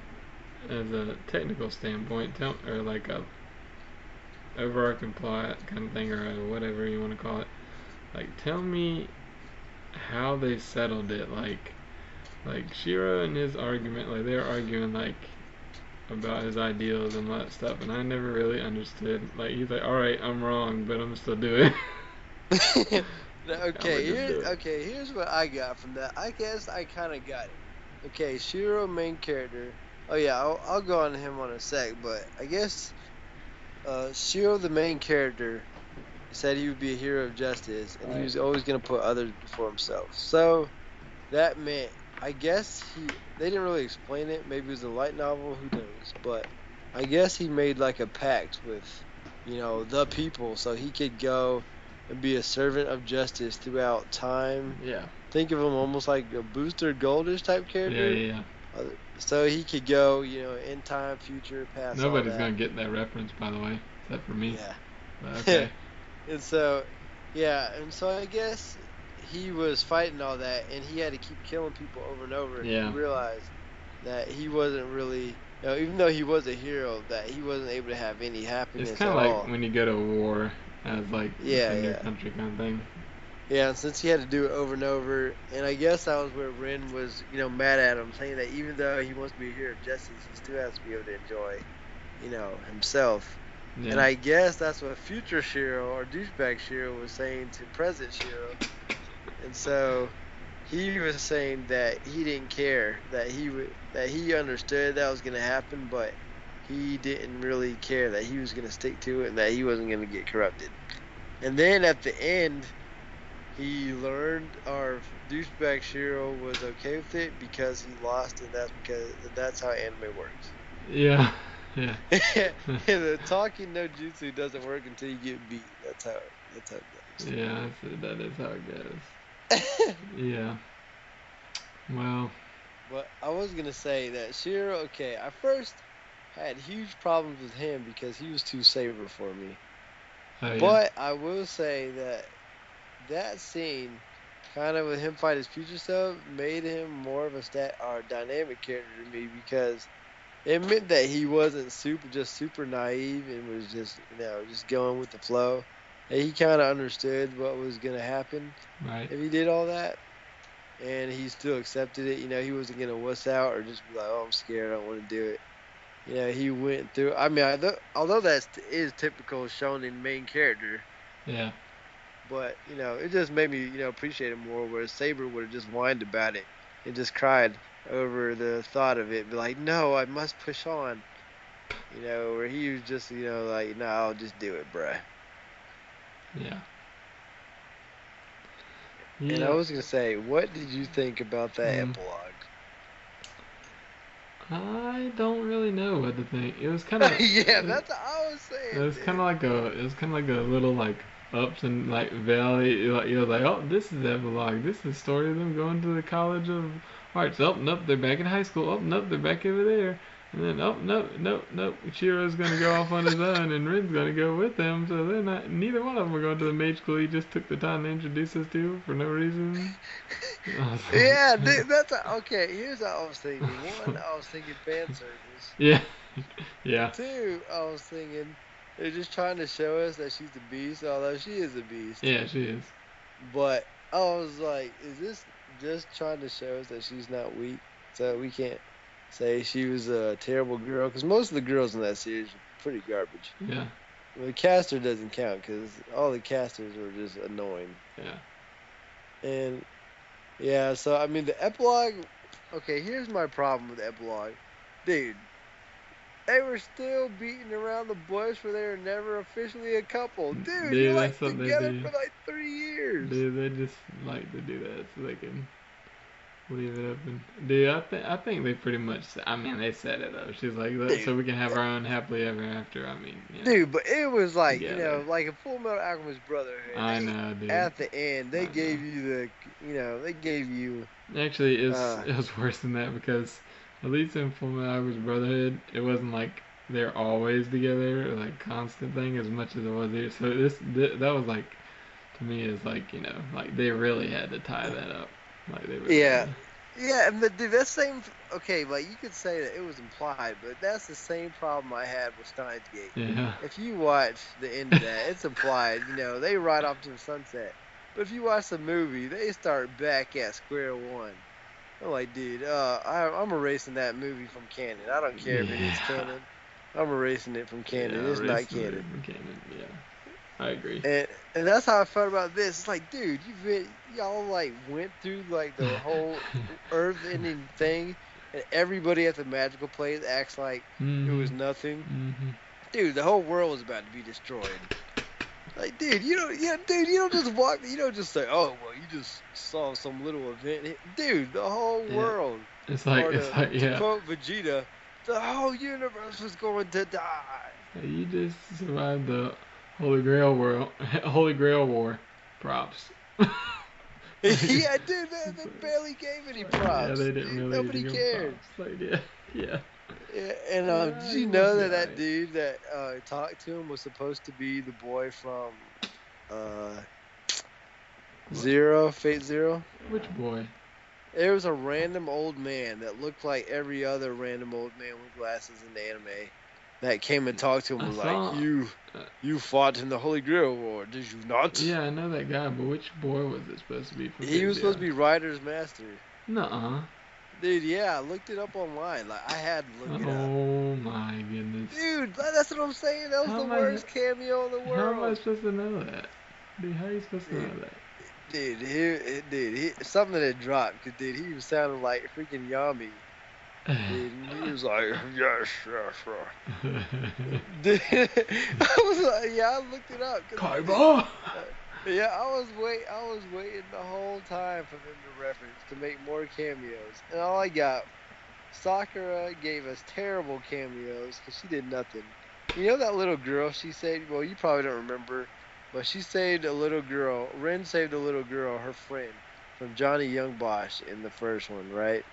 as a technical standpoint, or like a overarching plot kind of thing, or whatever you want to call it, like tell me how they settled it. Like Shiro and his argument, like they were arguing like about his ideals and all that stuff, and I never really understood. Like he's like, all right, I'm wrong, but I'm still do it. I'm gonna just do it. Okay, here's what I got from that. I guess I kind of got it. Okay, Shiro main character. Oh yeah, I'll go on him on a sec, but I guess Shiro the main character said he would be a hero of justice, and he Right. was always going to put others before himself. So that meant, I guess they didn't really explain it. Maybe it was a light novel, who knows? But I guess he made like a pact with, the people, so he could go and be a servant of justice throughout time. Yeah. Think of him almost like a Booster Goldish type Yeah. character. Yeah. So he could go, in time, future, past, all Nobody's that. gonna get that reference, by the way, except for me. Yeah. But okay. And so, yeah, and so I guess he was fighting all that, and he had to keep killing people over and over, and he Yeah. realized that he wasn't really, even though he was a hero, that he wasn't able to have any It's happiness kind at of like all. when you go to war as like Yeah, defend your yeah, country kind of thing. yeah. And since he had to do it over and over, and I guess that was where Ren was, mad at him, saying that even though he wants to be a hero of justice, he still has to be able to enjoy, himself. And Yeah. I guess that's what future Shiro or douchebag Shiro was saying to present Shiro. And so he was saying that he didn't care, that he understood that was going to happen, but he didn't really care, that he was going to stick to it and that he wasn't going to get corrupted. And then at the end, he learned our douchebag Shiro was okay with it because he lost, and that's how anime works. Yeah. Yeah. The talking no jutsu doesn't work until you get beat. That's how it goes. Yeah. That is how it goes. Yeah. Well. But I was gonna say that Shiro, okay, I first had huge problems with him because he was too saber for me. Oh yeah. But I will say that scene, kind of with him fight his future self, made him more of a stat or dynamic character to me because it meant that he wasn't super naive and was just just going with the flow. And he kind of understood what was gonna happen Right. if he did all that. and he still accepted it. He wasn't gonna wuss out or just be like, "Oh, I'm scared. I don't want to do it." He went through. I mean, although that is typical shonen main character, Yeah. but it just made me appreciate it more. Where Saber would have just whined about it and just cried over the thought of it, be like, "No, I must push on." Where he was just like, "No, I'll just do it, bruh." Yeah. And I Yeah. was gonna say, what did you think about that Mm. epilogue? I don't really know what to think. It was kind of. Yeah, that's what I was It saying, was kind dude. of like a. It was kind of like a little like ups and like valley. You're like, oh, this is epilogue. This is the story of them going to the College of Arts. Oh, nope, they're back in high school. Oh, nope, they're back over there. And then, oh, nope, nope, nope. Shiro's gonna go off on his own, and Rin's gonna go with them. So they're not. Neither one of them are going to the mage school. He just took the time to introduce us to for no reason. I was Yeah, like, dude, okay. Here's what I was thinking. One, I was thinking fan service. yeah, yeah, Two, I was thinking they're just trying to show us that she's a beast, although she is a beast. yeah. She is. But I was like, is this just trying to show us that she's not weak? So we can't say she was a terrible girl, because most of the girls in that series are pretty garbage. Yeah, Well, the caster doesn't count because all the casters were just annoying. yeah. And yeah, so I mean the epilogue. Okay, here's my problem with the epilogue, dude. They were still beating around the bush where they were never officially a couple. Dude, you're Dude, that's like what they together do. for like 3 years. Dude, they just like to do that so they can leave it open. Dude, I think they pretty much. I mean, they said it though. She's like, Dude, so we can have our own happily ever after. I mean, dude, but it was like, together. like a Full Metal Alchemist Brotherhood. I know, dude. At the end, I they know. gave you they gave you, Actually, uh, it was worse than that because at least in Fullmetal Alchemist Brotherhood, it wasn't like they're always together, or like constant thing as much as it was here. So that was like to me is like like they really had to tie that up. Like they really had yeah, to. yeah, and dude, that same, okay, like you could say that it was implied, but that's the same problem I had with Steins Gate. Yeah. If you watch the end of that, it's implied, they ride off to the sunset. But if you watch the movie, they start back at square one. I'm like, dude, I'm erasing that movie from canon. I don't care if it is Yeah. canon. I'm erasing it from canon. Yeah, It's not racing canon. the cannon. Yeah, I agree. And that's how I felt about this. It's like, dude, y'all like went through like the whole earth-ending thing, and everybody at the magical place acts like it Mhm. was nothing. Mhm. Dude, the whole world was about to be destroyed. Like, dude, dude, you don't just walk, you don't just say, oh, well, you just saw some little event. Dude, the whole Yeah. world, It's like to yeah. quote Vegeta, the whole universe was going to die. You just survived the Holy Grail world, Holy Grail war. Props. Like, Yeah, dude, they barely gave any yeah, props. they didn't Dude, really nobody give him cared. props. Like yeah, yeah. Yeah, and did Yeah, you he must know be that that alright. dude that talked to him was supposed to be the boy from uh What? Zero, Fate Zero? Which boy? There was a random old man that looked like every other random old man with glasses in the anime that came and talked to him, I was like, saw. "You, Uh, you fought in the Holy Grail War, did you not?" yeah, I know that guy, but which boy was it supposed to be from He Fate was supposed Zero? to be Ryder's master. Nuh-uh. Dude, yeah, I looked it up online. Like I had to look it up. Oh my goodness. Dude, that's what I'm saying. That was How the am I? worst cameo in the How am I world. supposed to know that? Dude, how are you supposed to Dude, know that? something that dropped. Cause dude, he was sounding like freaking Yami. Dude, and he was like, yes, yes, yes. Dude, I was like, yeah, I looked it up. Cause dude, Kaiba! uh, yeah, I was waiting the whole time for them to reference to make more cameos, and all I got, Sakura gave us terrible cameos because she did nothing. You know that little girl she saved? Well, you probably don't remember, but she saved a little girl. Ren saved a little girl, her friend, from Johnny Young Bosch in the first one, right?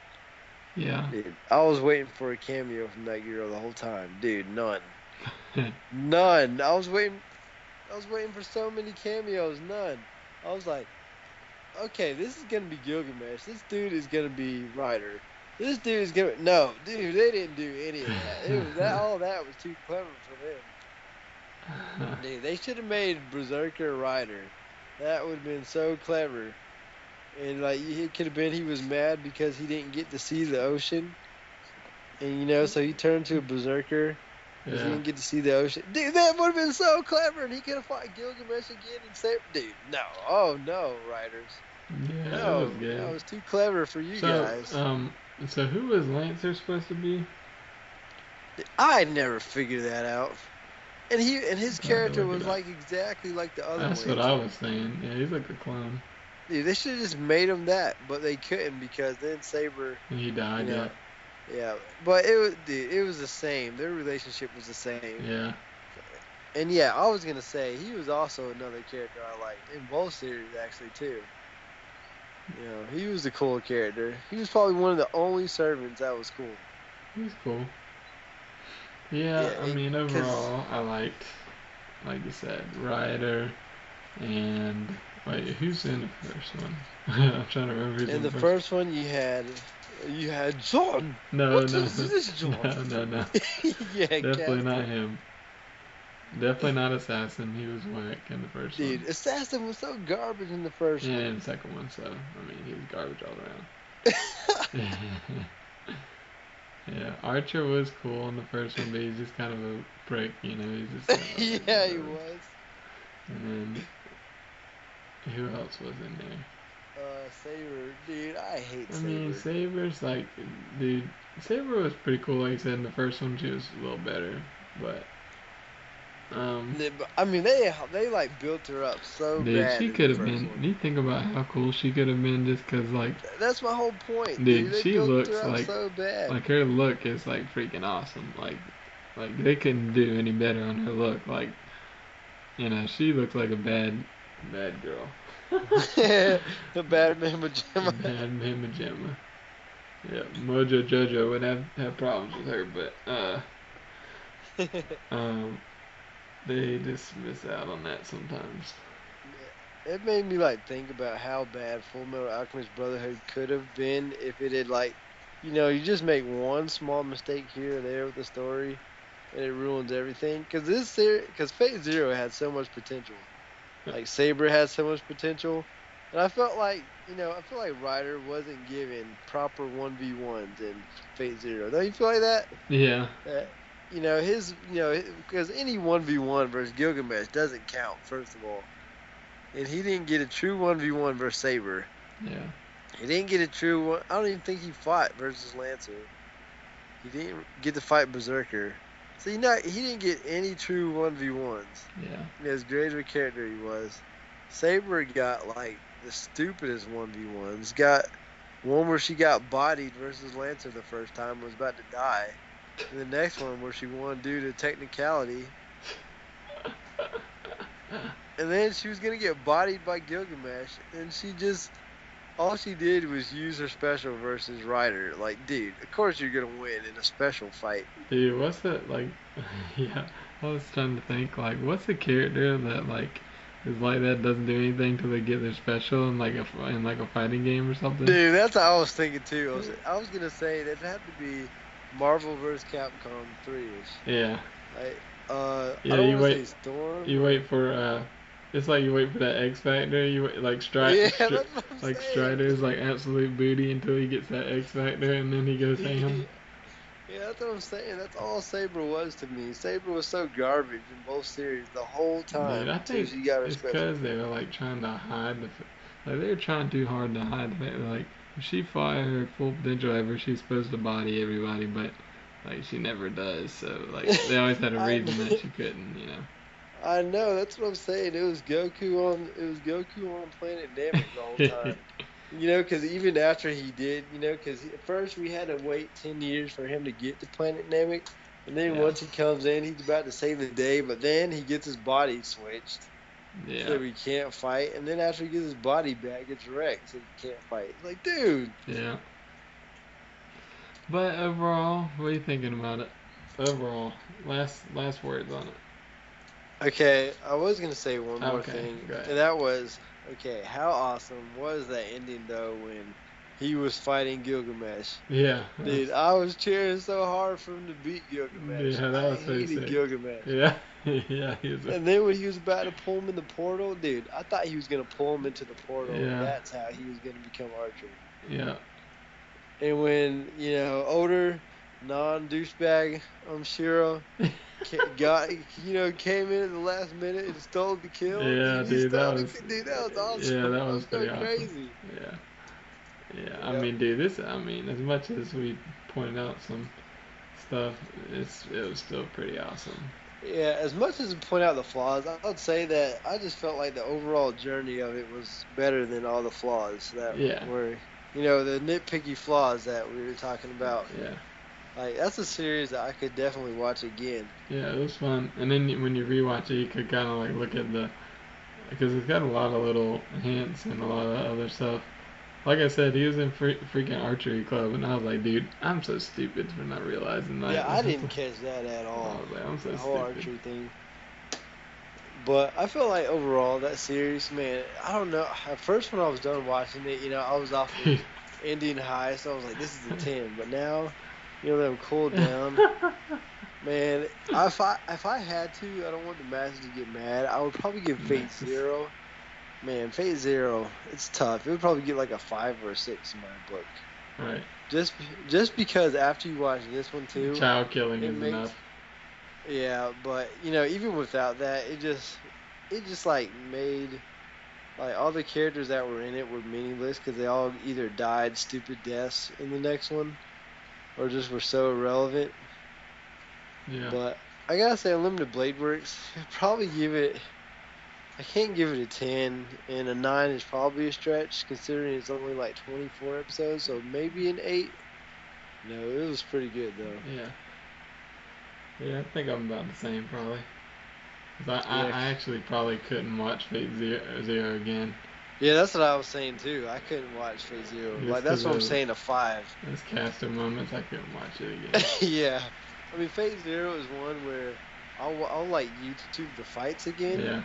Yeah. Dude, I was waiting for a cameo from that girl the whole time. Dude, none. None. I was waiting for so many cameos, none. I was like, okay, this is gonna be Gilgamesh. This dude is gonna be Ryder. This dude is gonna no, dude. They didn't do any of that. It was that all that was too clever for them. Dude, they should have made Berserker Ryder. That would have been so clever. and like it could have been he was mad because he didn't get to see the ocean, and so he turned to a berserker because he Yeah. didn't get to see the ocean. Dude, that would have been so clever, and he could have fought Gilgamesh again and saved. Dude, no, oh no, writers, Yeah, it was no, that good. was too clever for you So, guys. so who was Lancer supposed to be? I never figured that out. And his I had to character look it was up. like exactly like the other That's what I Lancer. was saying. Yeah, he's like a clone. Dude, they should have just made him that, but they couldn't because then Saber, And he you died, yeah. know, yeah. But it was the same. Their relationship was the same. Yeah. And yeah, I was gonna say he was also another character I liked in both series actually too. He was a cool character. He was probably one of the only servants that was cool. He's cool. Yeah, Yeah, I mean, because overall, I liked, like you said, Ryder and. Wait, who's in the first one? I'm trying to remember who's in in the the first. first one you had John. No, What no, is this, John? no. Yeah, Definitely Captain. not him. Definitely not Assassin. He was whack in the first one. Dude, Assassin was so garbage in the first Yeah, one. in the second one, so, I mean, he was garbage all around. Yeah, Archer was cool in the first one, but he's just kind of a prick, He's just kind of like, Yeah, he whatever. was. And then, who else was in there? Saber, dude, I hate I mean, Saber. Saber's like, dude, Saber was pretty cool. Like I said, in the first one, she was a little better, but I mean, they like built her up so dude, bad she in the could have first been. one. You think about how cool she could have been, just cause like, That's my whole point, dude. dude, They she built looks her up so bad. like her look is like freaking awesome. Like they couldn't do any better on her look. Like, she looks like a bad girl. The bad man pajama. Bad Mama Gemma. Yeah, Mojo Jojo would have problems with her, but um, they just miss out on that sometimes. It made me like think about how bad Full Metal Alchemist Brotherhood could have been if it had you just make one small mistake here or there with the story, and it ruins everything. Because Fate Zero had so much potential, like Saber had so much potential, and I feel like Ryder wasn't given proper 1v1s in Fate Zero. Don't you feel like that? Yeah, Uh, because any 1v1 versus Gilgamesh doesn't count, first of all. And he didn't get a true 1v1 versus Saber. yeah, He didn't get a true one. I don't even think he fought versus Lancer. He didn't get to fight Berserker. So, he didn't get any true 1v1s. yeah. As great of a character he was. Saber got, like, the stupidest 1v1s. Got one where she got bodied versus Lancer the first time and was about to die. And the next one where she won due to technicality. And then she was going to get bodied by Gilgamesh. And all she did was use her special versus Ryder. Like, dude, of course you're going to win in a special fight. Dude, what's that like? Yeah, I was trying to think like, what's the character that like is like that doesn't do anything till they get their special in like a fighting game or something? Dude, that's what I was thinking too. I was going to say that had to be Marvel vs. Capcom 3-ish. Yeah, Like, yeah. I don't You want to say wait, Storm. you wait for it's like you wait for that X Factor. You wait, like Yeah, that's what I'm like saying. Strider's like absolute booty until he gets that X Factor, and then he goes ham. Yeah, that's what I'm saying. That's all Saber was to me. Saber was so garbage in both series the whole Dude, time I until think she got her it's special. because they were like trying to hide like they were trying too hard to hide the fact that, like if she fought her full potential ever, she's supposed to body everybody, but like she never does. So like they always had a I reason that know, she couldn't. I know. That's what I'm saying. It was Goku on Planet Namek the whole time. Because even after he did, because at first we had to wait 10 years for him to get to Planet Namek, and then Yeah, once he comes in, he's about to save the day, but then he gets his body switched. yeah, So he can't fight, and then after he gets his body back, it's wrecked, so he can't fight. It's like, dude. yeah. But overall, what are you thinking about it? Overall, last words on it. Okay, I was gonna say one more Okay, thing, go ahead. and that was, okay, how awesome was that ending though when he was fighting Gilgamesh. Yeah. Dude, I was cheering so hard for him to beat Gilgamesh. Yeah, that I was pretty hated sick. Gilgamesh. Yeah. Yeah, he was a, And then when he was about to pull him in the portal, dude, I thought he was gonna pull him into the portal, and yeah. that's how he was gonna become archer. Yeah. And when older non-douchebag Shiro got came in at the last minute and stole the kill, Yeah, dude, he dude, stole the dude. That was yeah, awesome. that I was was pretty going awesome. crazy. Yeah. Yeah, I Yeah. mean, dude, as much as we pointed out some stuff, it was still pretty awesome. Yeah, as much as we point out the flaws, I would say that I just felt like the overall journey of it was better than all the flaws that Yeah. were, the nitpicky flaws that we were talking about. Yeah. Like, that's a series that I could definitely watch again. Yeah, it was fun. And then when you rewatch it, you could kind of like look at because it's got a lot of little hints and a lot of other stuff. Like I said, he was in freaking archery club, and I was like, dude, I'm so stupid for not realizing that. Yeah, I didn't catch that at I all. was like, I'm so The whole stupid. archery thing. But I feel like overall that series, man, I don't know. At first, when I was done watching it, I was off of Indian High, so I was like, this is a 10. But now, that I'm cooled down. Man, if I had to, I don't want the master to get mad. I would probably give Fate Zero. Man, Fate Zero, it's tough. It would probably get like a 5 or a 6 in my book. Right. Just because after you watch this one too, child killing is enough. Yeah, but even without that, it just like made like all the characters that were in it were meaningless because they all either died stupid deaths in the next one, or just were so irrelevant. Yeah. But I gotta say, Unlimited Blade Works, probably give it. I can't give it a 10, and a 9 is probably a stretch considering it's only like 24 episodes, so maybe an 8. No, it was pretty good though. Yeah. Yeah, I think I'm about the same probably. Cause Yeah. I actually probably couldn't watch Fate Zero again. Yeah, that's what I was saying too. I couldn't watch Fate Zero. Just Like, that's what I'm 'cause saying, a 5. those caster moments, I couldn't watch it again. Yeah. I mean, Fate Zero is one where I'll like YouTube the fights again. Yeah.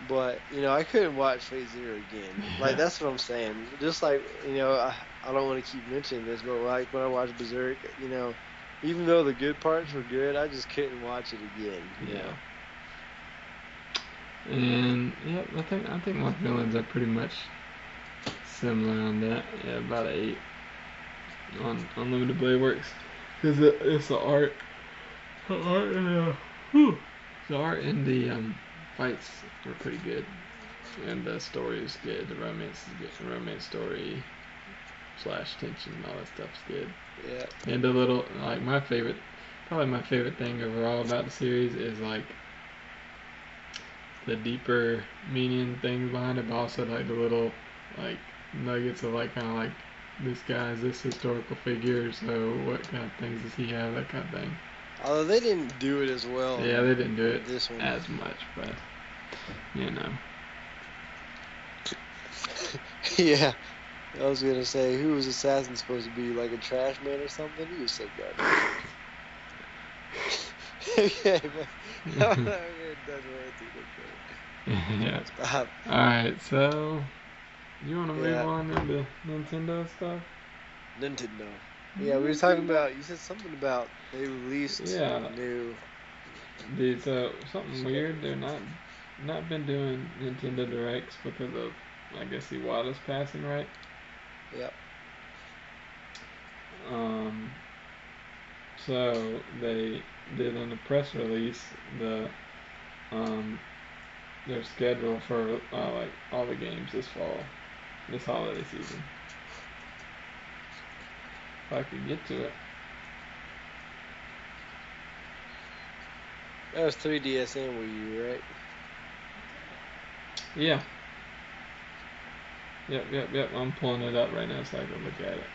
But, I couldn't watch Fate Zero again. Like, Yeah. that's what I'm saying. Just like, I don't want to keep mentioning this, but like when I watched Berserk, even though the good parts were good, I just couldn't watch it again. Yeah. And yep, I think my feelings are pretty much similar on that. Yeah, about an 8 on Unlimited Blade Works, because it's the art, the art and the fights were pretty good, and the story is good. The romance is good. The romance story / tension and all that stuff's good. Yeah. And the little probably my favorite thing overall about the series is like the deeper meaning things behind it, but also like the little like nuggets of like kind of like this guy's this historical figure, so what kind of things does he have, that kind of thing. Although they didn't do it as well. Yeah, they didn't do it this one as much, but Yeah. I was gonna say, who was Assassin supposed to be? Like a trash man or something? He was so goddamn. Okay, but I'm not done ranting. Yeah. Stop. Alright, so you wanna move on into Nintendo stuff? Nintendo. Yeah, we were talking about, you said something about they released new. Dude, so something weird, they're not been doing Nintendo Directs because of, I guess, Iwata's passing, right? Yep. So they did in a press release their schedule for like all the games this holiday season. If I could get to it. That was 3DS and Wii U, right? Yeah. Yep. I'm pulling it up right now so I can look at it.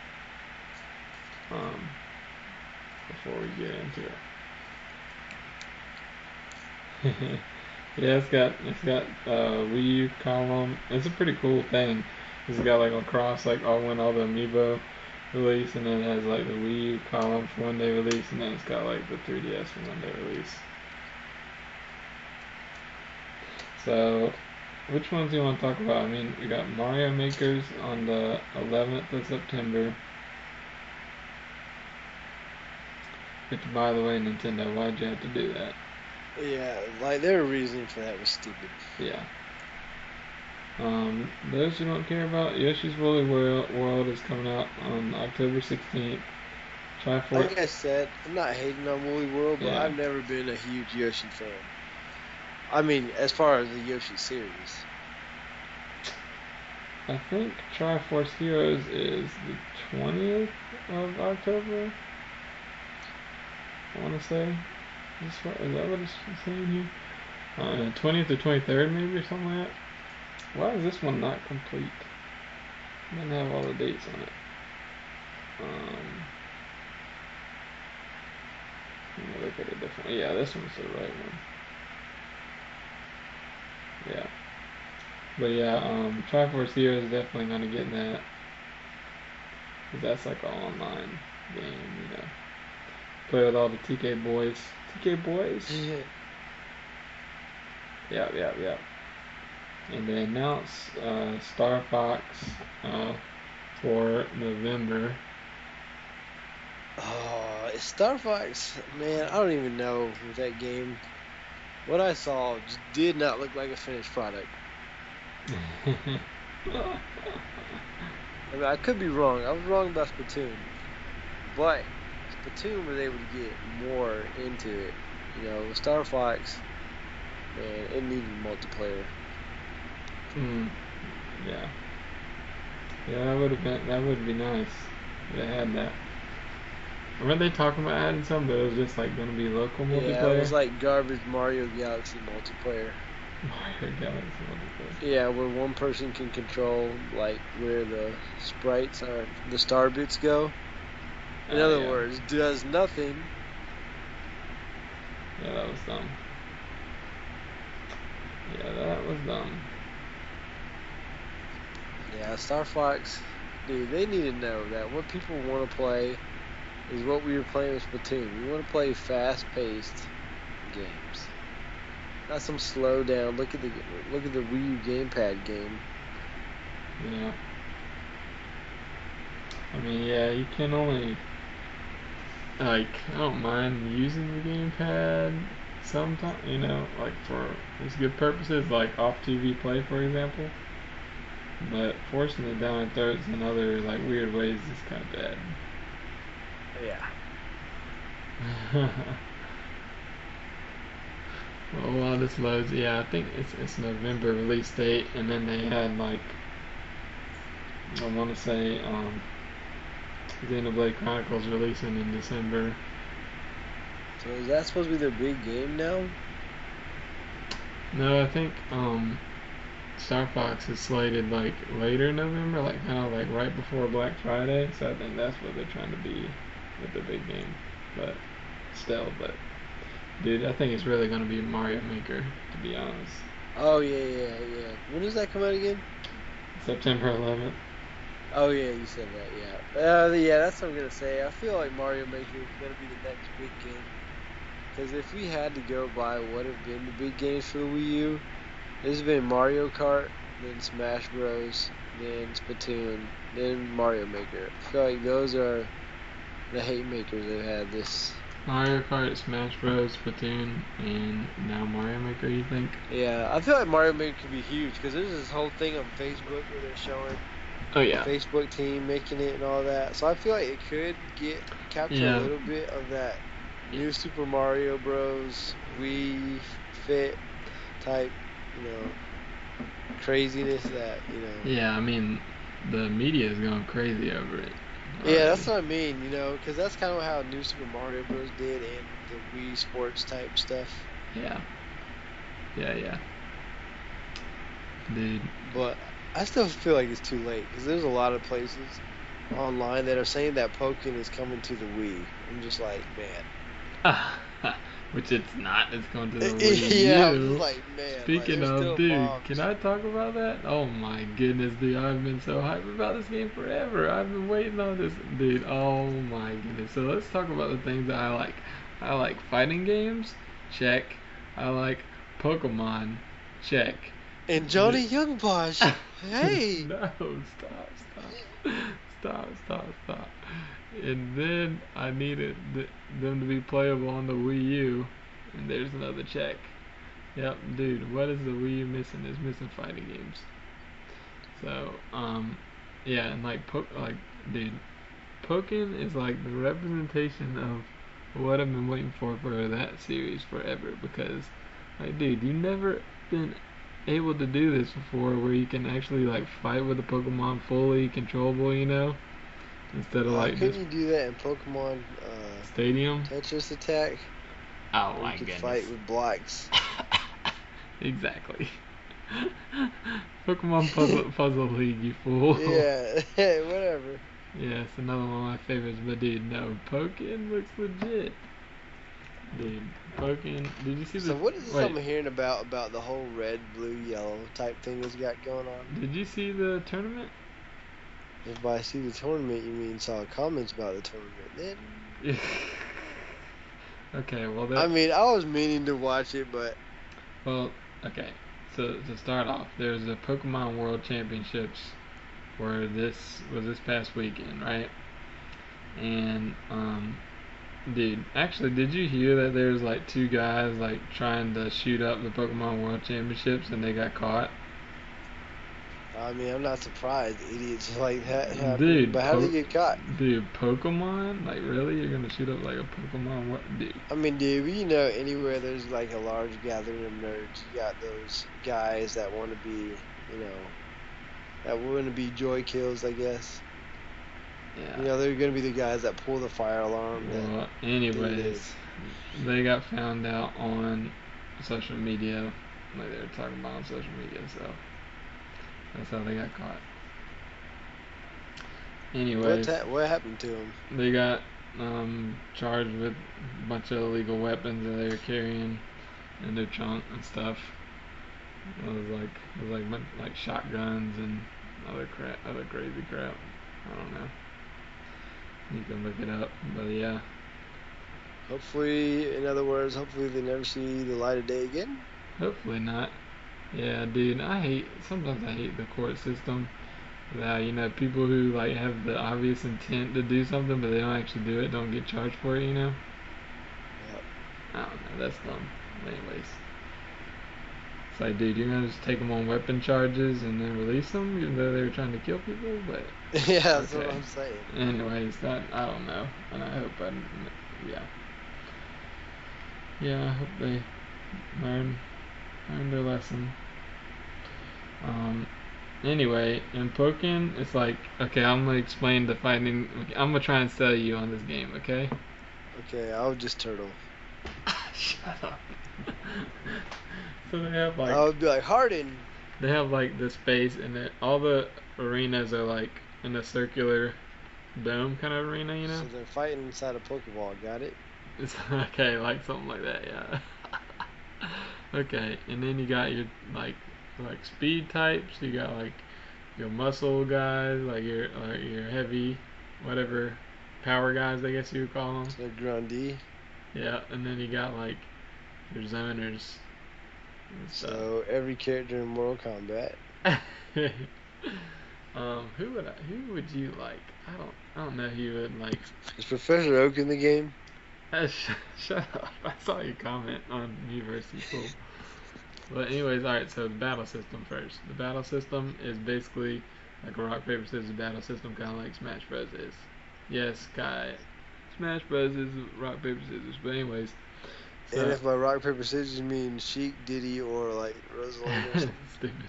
Before we get into it. Yeah, it's got Wii U column. It's a pretty cool thing. It's got like across like when all the amiibo release, and then it has like the Wii U column for when they release, and then it's got like the 3DS for when they release. So which ones do you want to talk about? I mean, we got Mario Makers on the 11th of September. Which, by the way, Nintendo, why'd you have to do that? Yeah, like their reasoning for that was stupid. Yeah. Those who don't care about Yoshi's Woolly World is coming out on October 16th. Like I said, I'm not hating on Woolly World, but Yeah. I've never been a huge Yoshi fan. I mean, as far as the Yoshi series. I think Triforce Heroes is the 20th of October. I want to say. Is that what it's saying here? 20th or 23rd, maybe, or something like that. Why is this one not complete? It doesn't have all the dates on it. Let me look at a different one. Yeah, this one's the right one. Yeah. But yeah, Triforce Heroes is definitely gonna get that. Cause that's like an online game. Play with all the TK boys. TK boys? Yeah. And they announced Star Fox for November. Oh, Star Fox, man, I don't even know with that game. What I saw just did not look like a finished product. I mean, I could be wrong. I was wrong about Splatoon. But Splatoon was able to get more into it. Star Fox, man, it needed multiplayer. Yeah. Yeah, that would be nice. If they had that. Weren't they talking about adding some, but it was just like gonna be local multiplayer? Yeah, it was like garbage Mario Galaxy multiplayer. Mario Galaxy multiplayer. Yeah, where one person can control like where the sprites or the star bits go. In other words, does nothing. Yeah, that was dumb. Yeah, Star Fox, dude, they need to know that what people want to play is what we were playing with Splatoon. We want to play fast-paced games, not some slow down. Look at the Wii U gamepad game. Yeah. I mean, yeah, you can only I don't mind using the gamepad sometimes, like for its good purposes, like off TV play, for example. But forcing it down our throats in other like weird ways is kind of bad. Yeah. Well, while this loads, yeah, I think it's November release date, and then they had like I want to say Xenoblade Chronicles releasing in December. So is that supposed to be their big game now? No, I think Star Fox is slated like later November, like kind of like right before Black Friday. So I think that's what they're trying to be with the big game. But still, dude, I think it's really gonna be Mario Maker, to be honest. Oh yeah. When does that come out again? September 11th. Oh yeah, you said that. Yeah, that's what I'm gonna say. I feel like Mario Maker is gonna be the next big game. Because if we had to go by what have been the big games for the Wii U, it's been Mario Kart, then Smash Bros, then Splatoon, then Mario Maker. I feel like those are the hate makers they've had this. Mario Kart, Smash Bros, Splatoon, and now Mario Maker. You think? Yeah, I feel like Mario Maker could be huge because there's this whole thing on Facebook where they're showing Oh yeah. the Facebook team making it and all that. So I feel like it could capture a little bit of that new Super Mario Bros. Wii Fit type, craziness that. Yeah, I mean, the media is going crazy over it. Yeah, that's what I mean, because that's kind of how New Super Mario Bros. Did and the Wii Sports type stuff. Yeah. Dude. But I still feel like it's too late because there's a lot of places online that are saying that Pokken is coming to the Wii. I'm just like, man. Which it's not. It's going to the Wii Yeah, U. I'm just like, man. Speaking of, dude, bombs. can I talk about that? Oh my goodness, dude. I've been so hyped about this game forever. I've been waiting on this. Dude, oh my goodness. So let's talk about the things that I like. I like fighting games. Check. I like Pokemon. Check. And Johnny Youngbosh. Hey. No, stop. And then I needed them to be playable on the Wii U, and there's another check. Yep, dude, what is the Wii U missing? It's missing fighting games. So, yeah, and dude, Pokken is like the representation of what I've been waiting for that series forever. Because, like, dude, you never been able to do this before, where you can actually like fight with a Pokemon fully controllable, instead of like couldn't just you do that in Pokemon Stadium. Tetris Attack? Oh Where my you could goodness. fight with blocks. Exactly. Pokemon Puzzle League, you fool. Yeah, whatever. Yeah, it's another one of my favorites, but dude, no, Pokken looks legit. Dude, Pokken, did you see So the... what is this Wait, I'm hearing about the whole red, blue, yellow type thing that's got going on? did you see the tournament? If by see the tournament you mean saw comments about the tournament, then Okay, well, I mean I was meaning to watch it, but well, okay. So to start off, there's the Pokemon World Championships where this was this past weekend, right? And dude, actually, did you hear that there's like two guys like trying to shoot up the Pokemon World Championships and they got caught? I mean I'm not surprised idiots like that happen. Dude, But how did they get caught? Dude, Pokemon? Like, really? You're gonna shoot up like a Pokemon? What, dude? I mean, dude, anywhere there's like a large gathering of nerds, you got those guys that want to be, that want to be joy kills, I guess. Yeah. They're gonna be the guys that pull the fire alarm. Well, anyways, they got found out on social media, like they were talking about on social media, so that's how they got caught. Anyways, what happened to them? they got charged with a bunch of illegal weapons that they were carrying in their trunk and stuff. It was like shotguns and other crazy crap. I don't know. You can look it up, but yeah. Hopefully, in other words, hopefully they never see the light of day again. Hopefully not. Yeah, dude, sometimes I hate the court system. That, people who like have the obvious intent to do something, but they don't actually do it, don't get charged for it, Yep. I don't know, that's dumb. Anyways. It's like, dude, you're gonna just take them on weapon charges and then release them, even though they were trying to kill people? But yeah, that's what I'm saying. Anyways, I don't know, and I hope yeah. Yeah, I hope they learn their lesson. Anyway, in Pokken, it's like, okay, I'm gonna explain the fighting. I'm gonna try and sell you on this game, okay? Okay, I'll just turtle. Shut up. So they have like. I would be like Harden. They have like the space, and all the arenas are like in a circular dome kind of arena, So they're fighting inside a Pokeball. Got it? It's okay, like something like that, yeah. Okay, and then you got your like speed types. You got like your muscle guys, like your heavy, whatever, power guys, I guess you would call them. So Grundy. Yeah, and then you got like your zoners. So every character in Mortal Kombat. Who would you like? I don't know who you would like. Is Professor Oak in the game? Shut up! I saw your comment on Miiverse. Cool. But anyways, all right. So the battle system first. The battle system is basically like a rock paper scissors battle system, kind of like Smash Bros. Is. Yes, Kai. Smash Bros. Is rock paper scissors. But anyways. So, and if by rock paper scissors you mean Sheik, Diddy, or like Rosalind or something. Stupid.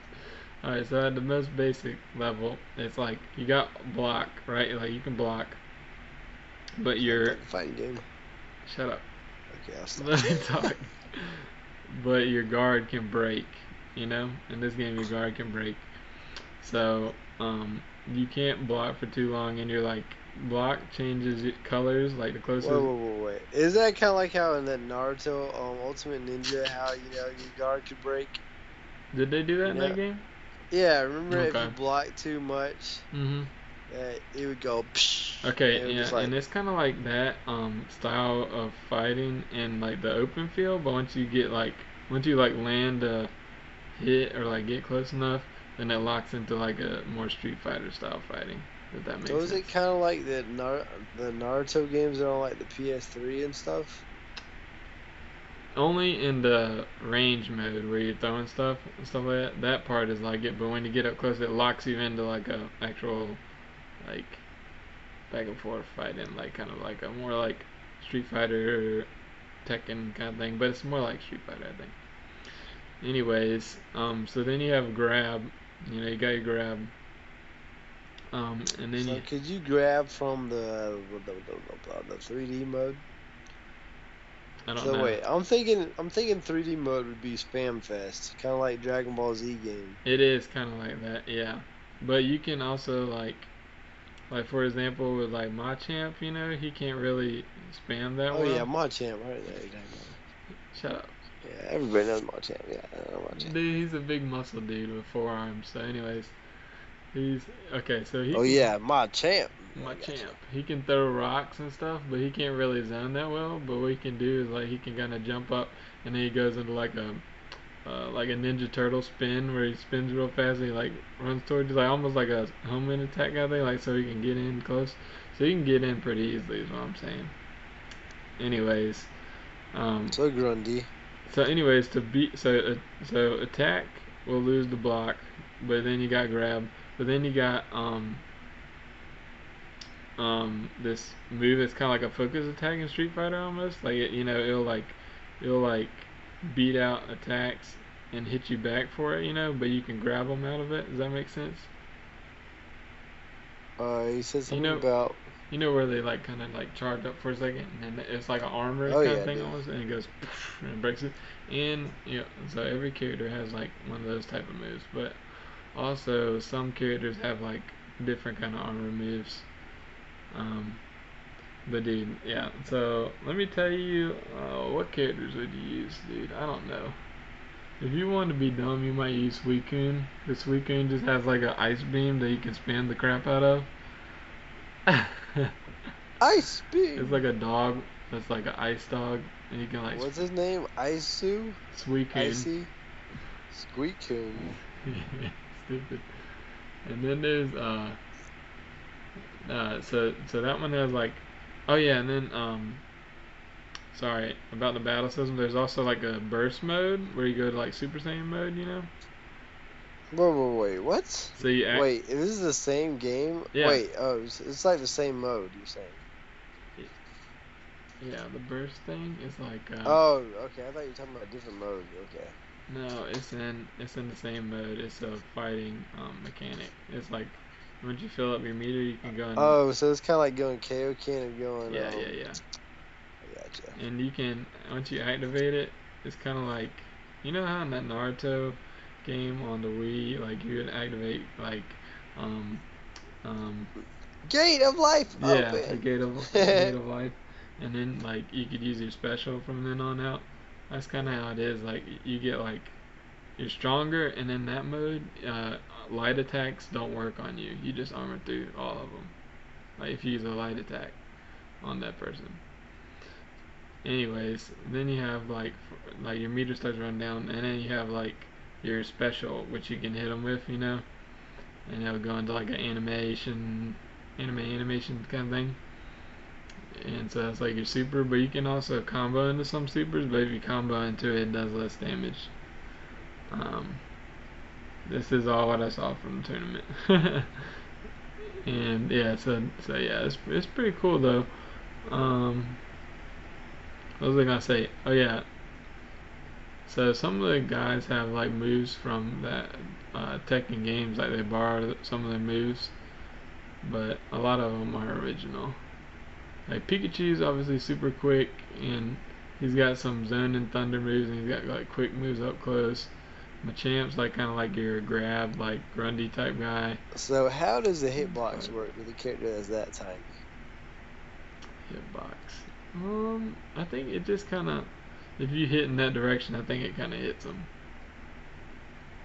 Alright, so at the most basic level, it's like you got block, right? Like you can block, but you're fighting game. Shut up. Okay, I'll stop. Let me talk. But your guard can break. In this game, your guard can break. So you can't block for too long, and your block changes colors, like the closer. Wait. Is that kind of like how in that Naruto Ultimate Ninja, how your guard could break? Did they do that in that game? Yeah, remember if you block too much, it would go. Psh, okay, yeah, and it's kind of like that style of fighting in like the open field, but once you land a hit or like get close enough, then it locks into like a more Street Fighter style fighting. If that So makes is it sense. kind of like the Naruto games that are on like the PS3 and stuff? Only in the range mode where you're throwing stuff and stuff like that. That part is like it, but when you get up close, it locks you into like a actual like back and forth fighting, like kind of like a more like Street Fighter or Tekken kind of thing. But it's more like Street Fighter, I think. Anyways, so then you have grab. You got your grab. And then So could you grab from the 3D mode? I don't So know. wait, I'm thinking 3D mode would be Spam Fest, kind of like Dragon Ball Z game. It is kind of like that, yeah. But you can also like for example, with like Machamp, he can't really spam that Oh yeah, well. Machamp, right there. Shut up. Yeah, everybody knows Machamp. Yeah, I know Machamp. Dude, he's a big muscle dude with 4 arms. So, anyways, he's okay. So he Oh can yeah, Machamp. Yeah, I got you. Machamp. He can throw rocks and stuff, but he can't really zone that well. But what he can do is like he can kind of jump up, and then he goes into like a Ninja Turtle spin where he spins real fast and he like runs towards you, like almost like a homing attack kind of thing, like so he can get in close. So he can get in pretty easily, is what I'm saying. Anyways, So Grundy. so anyways, to beat so attack will lose the block, but then you got grab, but then you got this move that's kind of like a focus attack in Street Fighter almost, like it'll like beat out attacks and hit you back for it, but you can grab them out of it. Does that make sense? He said You something know, about. you know where they like kind of like charge up for a second, and then it's like an armor Oh kind of yeah, thing dude. almost, and it goes and it breaks it. And so every character has like one of those type of moves, but also some characters have like different kind of armor moves. Um, but dude, yeah. So let me tell you, what characters would you use, dude? I don't know. If you want to be dumb, you might use Suicune. Because Suicune just has like an ice beam that you can spam the crap out of. Ice It's Beam. like a dog that's like an ice dog, and you can like What's his name? Isu? Suicune. Icy? Squeakoon. Stupid. And then there's so that one has like, oh yeah, and then sorry about the battle system. There's also like a burst mode where you go to like Super Saiyan mode. Wait, what? So you act, Wait, this is the same game? yeah, Wait, oh, it's like the same mode, you're saying. yeah, the burst thing is like Oh, okay, I thought you were talking about a different mode. Okay. no, it's in the same mode. It's a fighting mechanic. It's like once you fill up your meter, you can go and Oh, so it's kind of like going Kaioken and going, yeah. I gotcha. And you can once you activate it, it's kind of like how in that Naruto game on the Wii, like you would activate like um um Gate of Life yeah, the open! gate of life, and then like you could use your special from then on out. That's kind of how it is. Like you get like you're stronger, and in that mode, light attacks don't work on you. You just armor through all of them. Like if you use a light attack on that person. Anyways, then you have like your meter starts running down, and then you have like your special, which you can hit them with, and it'll go into like an animation kind of thing. And so that's like your super, but you can also combo into some supers. But if you combo into it, it does less damage. Um, this is all what I saw from the tournament. And yeah, so yeah, it's pretty cool though. Um, what was I gonna say? Oh yeah, so some of the guys have like moves from that Tekken games, like they borrowed some of their moves, but a lot of them are original. Like Pikachu's obviously super quick, and he's got some zone and thunder moves, and he's got like quick moves up close. Machamp's like kind of like your grab, like Grundy type guy. So how does the hitbox work with a character that's that tiny? Hitbox. I think it just kind of, if you hit in that direction, I think it kind of hits him.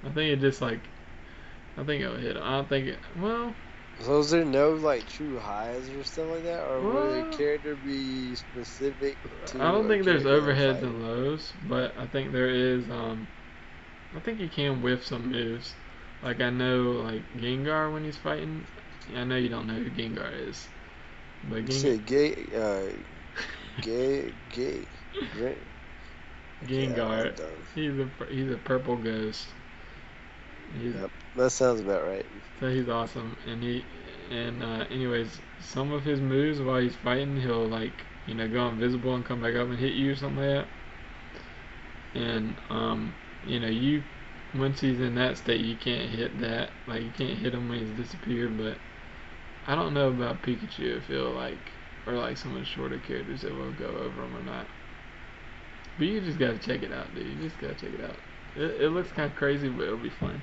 I think it just like, I think it'll hit him. I don't think it. Well, So is there no like true highs or stuff like that, or would a well, character be specific I don't to a think there's character that I'm overheads fighting? and lows, but I think there is. I think you can whiff some moves. Like I know, like Gengar when he's fighting. I know you don't know who Gengar is, but Shit, gay, great. Yeah, I'm Gengar, done. he's a purple ghost. He's Yep, that sounds about right. So he's awesome, and anyways, some of his moves while he's fighting, he'll like go invisible and come back up and hit you or something like that. And you once he's in that state, you can't hit that. Like you can't hit him when he's disappeared. But I don't know about Pikachu if he'll or like some of the shorter characters if will go over him or not. But you just gotta check it out, dude. You just gotta check it out. It looks kind of crazy, but it'll be fun.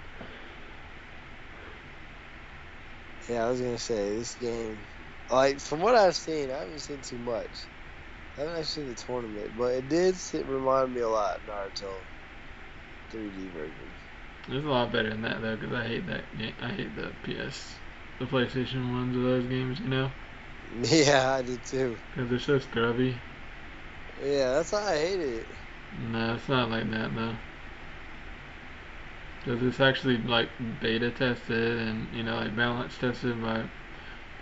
Yeah, I was gonna say this game. Like from what I've seen, I haven't seen too much. I haven't actually seen the tournament, but it did remind me a lot of Naruto 3D version. It's a lot better than that though, because I hate that game. I hate the PlayStation ones of those games, Yeah, I did too. because they're so scrubby. Yeah, that's why I hate it. No, it's not like that though. Because it's actually like beta tested and like balance tested by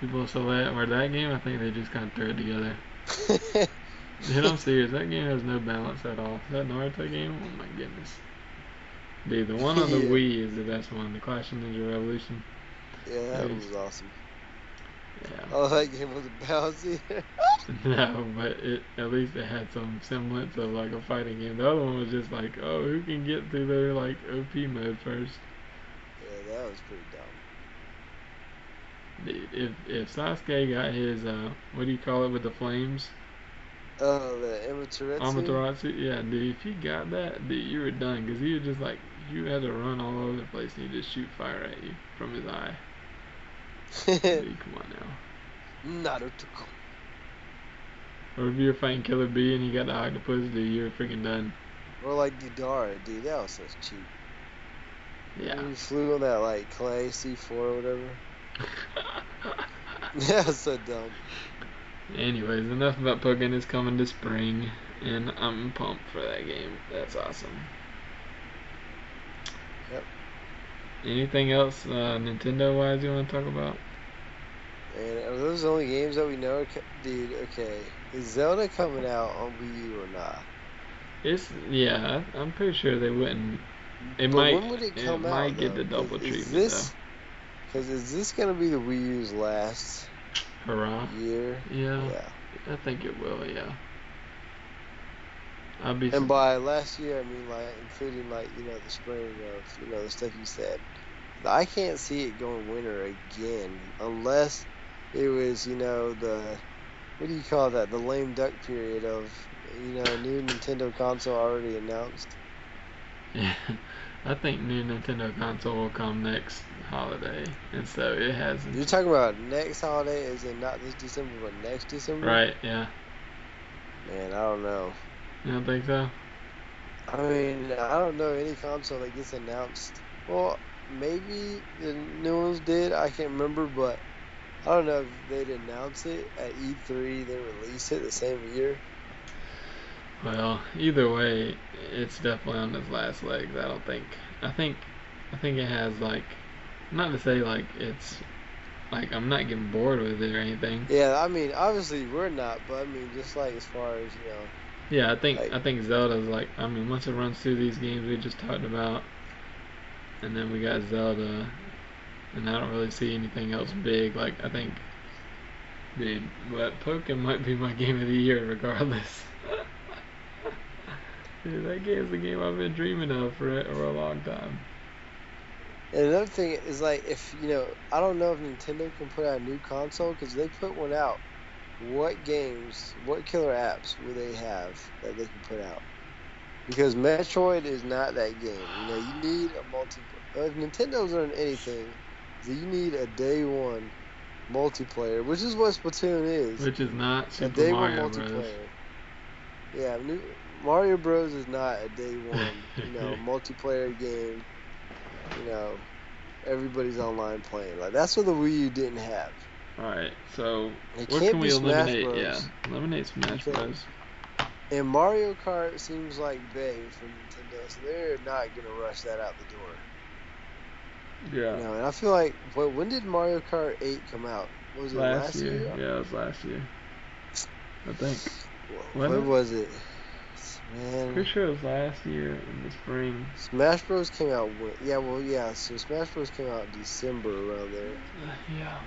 people. So that where that game, I think they just kind of threw it together. Dude, I'm serious. That game has no balance at all. That Naruto game, oh my goodness. Dude, the one on the Yeah. Wii is the best one. The Clash of Ninja Revolution. Yeah, that was awesome. Yeah. Oh, that game was bouncy. No, but at least it had some semblance of like a fighting game. The other one was just like, oh, who can get through their like OP mode first? Yeah, that was pretty dumb. Dude, if Sasuke got his what do you call it with the flames? Oh, the Amaterasu? Amaterasu, yeah, dude. If he got that, dude, you were done because he was just like you had to run all over the place and he just shoot fire at you from his eye. Dude, come on now. Naruto. Or if you were fighting Killer B and he got the octopus, dude, you were freaking done. Or like Didara, dude, that was so cheap. Yeah. When he flew on that like clay C4 or whatever. That was so dumb. Anyways, enough about Pokemon. Is coming to spring, and I'm pumped for that game. That's awesome. Yep. Anything else Nintendo-wise you want to talk about? And are those the only games that we know? Dude, okay. Is Zelda coming out on Wii U or not? I'm pretty sure they wouldn't. But when would it come out, might get though? the double treatment Because is this going to be the Wii U's last though. Hurrah! year? Yeah, I think it will. Yeah. And by last year, I mean like including like the spring of the stuff you said. I can't see it going winter again unless it was the what do you call that, the lame duck period of new Nintendo console already announced. Yeah, I think new Nintendo console will come next holiday, and so it hasn't. You're talking about next holiday, as in not this December, but next December? Right? Yeah. Man, I don't know. You don't think so? I mean, I don't know any console that gets announced. Well, maybe the new ones did. I can't remember, but I don't know if they'd announce it at E3, then release it the same year. Well, either way, it's definitely on its last legs. I think it has like, not to say like it's like I'm not getting bored with it or anything. Yeah, I mean, obviously we're not, but I mean, just like as far as Yeah, I think Zelda's like, I mean, once it runs through these games we just talked about, and then we got Zelda, and I don't really see anything else big. Like I think, dude, but Pokemon might be my game of the year regardless. Dude, that game's the game I've been dreaming of for a long time. And another thing is like, if I don't know if Nintendo can put out a new console, because they put one out. What games, what killer apps will they have that they can put out? Because Metroid is not that game. You need a multiplayer. If Nintendo's on anything, you need a day one multiplayer, which is what Splatoon is. Which is not Super day Mario one Bros. Multiplayer. Yeah, Mario Bros is not a day one, multiplayer game. Everybody's online playing. Like that's what the Wii U didn't have. Alright, so It what can't can be we Smash eliminate? Bros. Yeah, eliminate Smash Bros. And Mario Kart seems like big for Nintendo, so they're not gonna rush that out the door. Yeah. You know, and I feel like, when did Mario Kart 8 come out? Was it last year? Yeah, it was last year. I think. When was it? Man, Pretty sure it was last year in the spring. Smash Bros came out yeah. So Smash Bros came out in December around there, Yeah.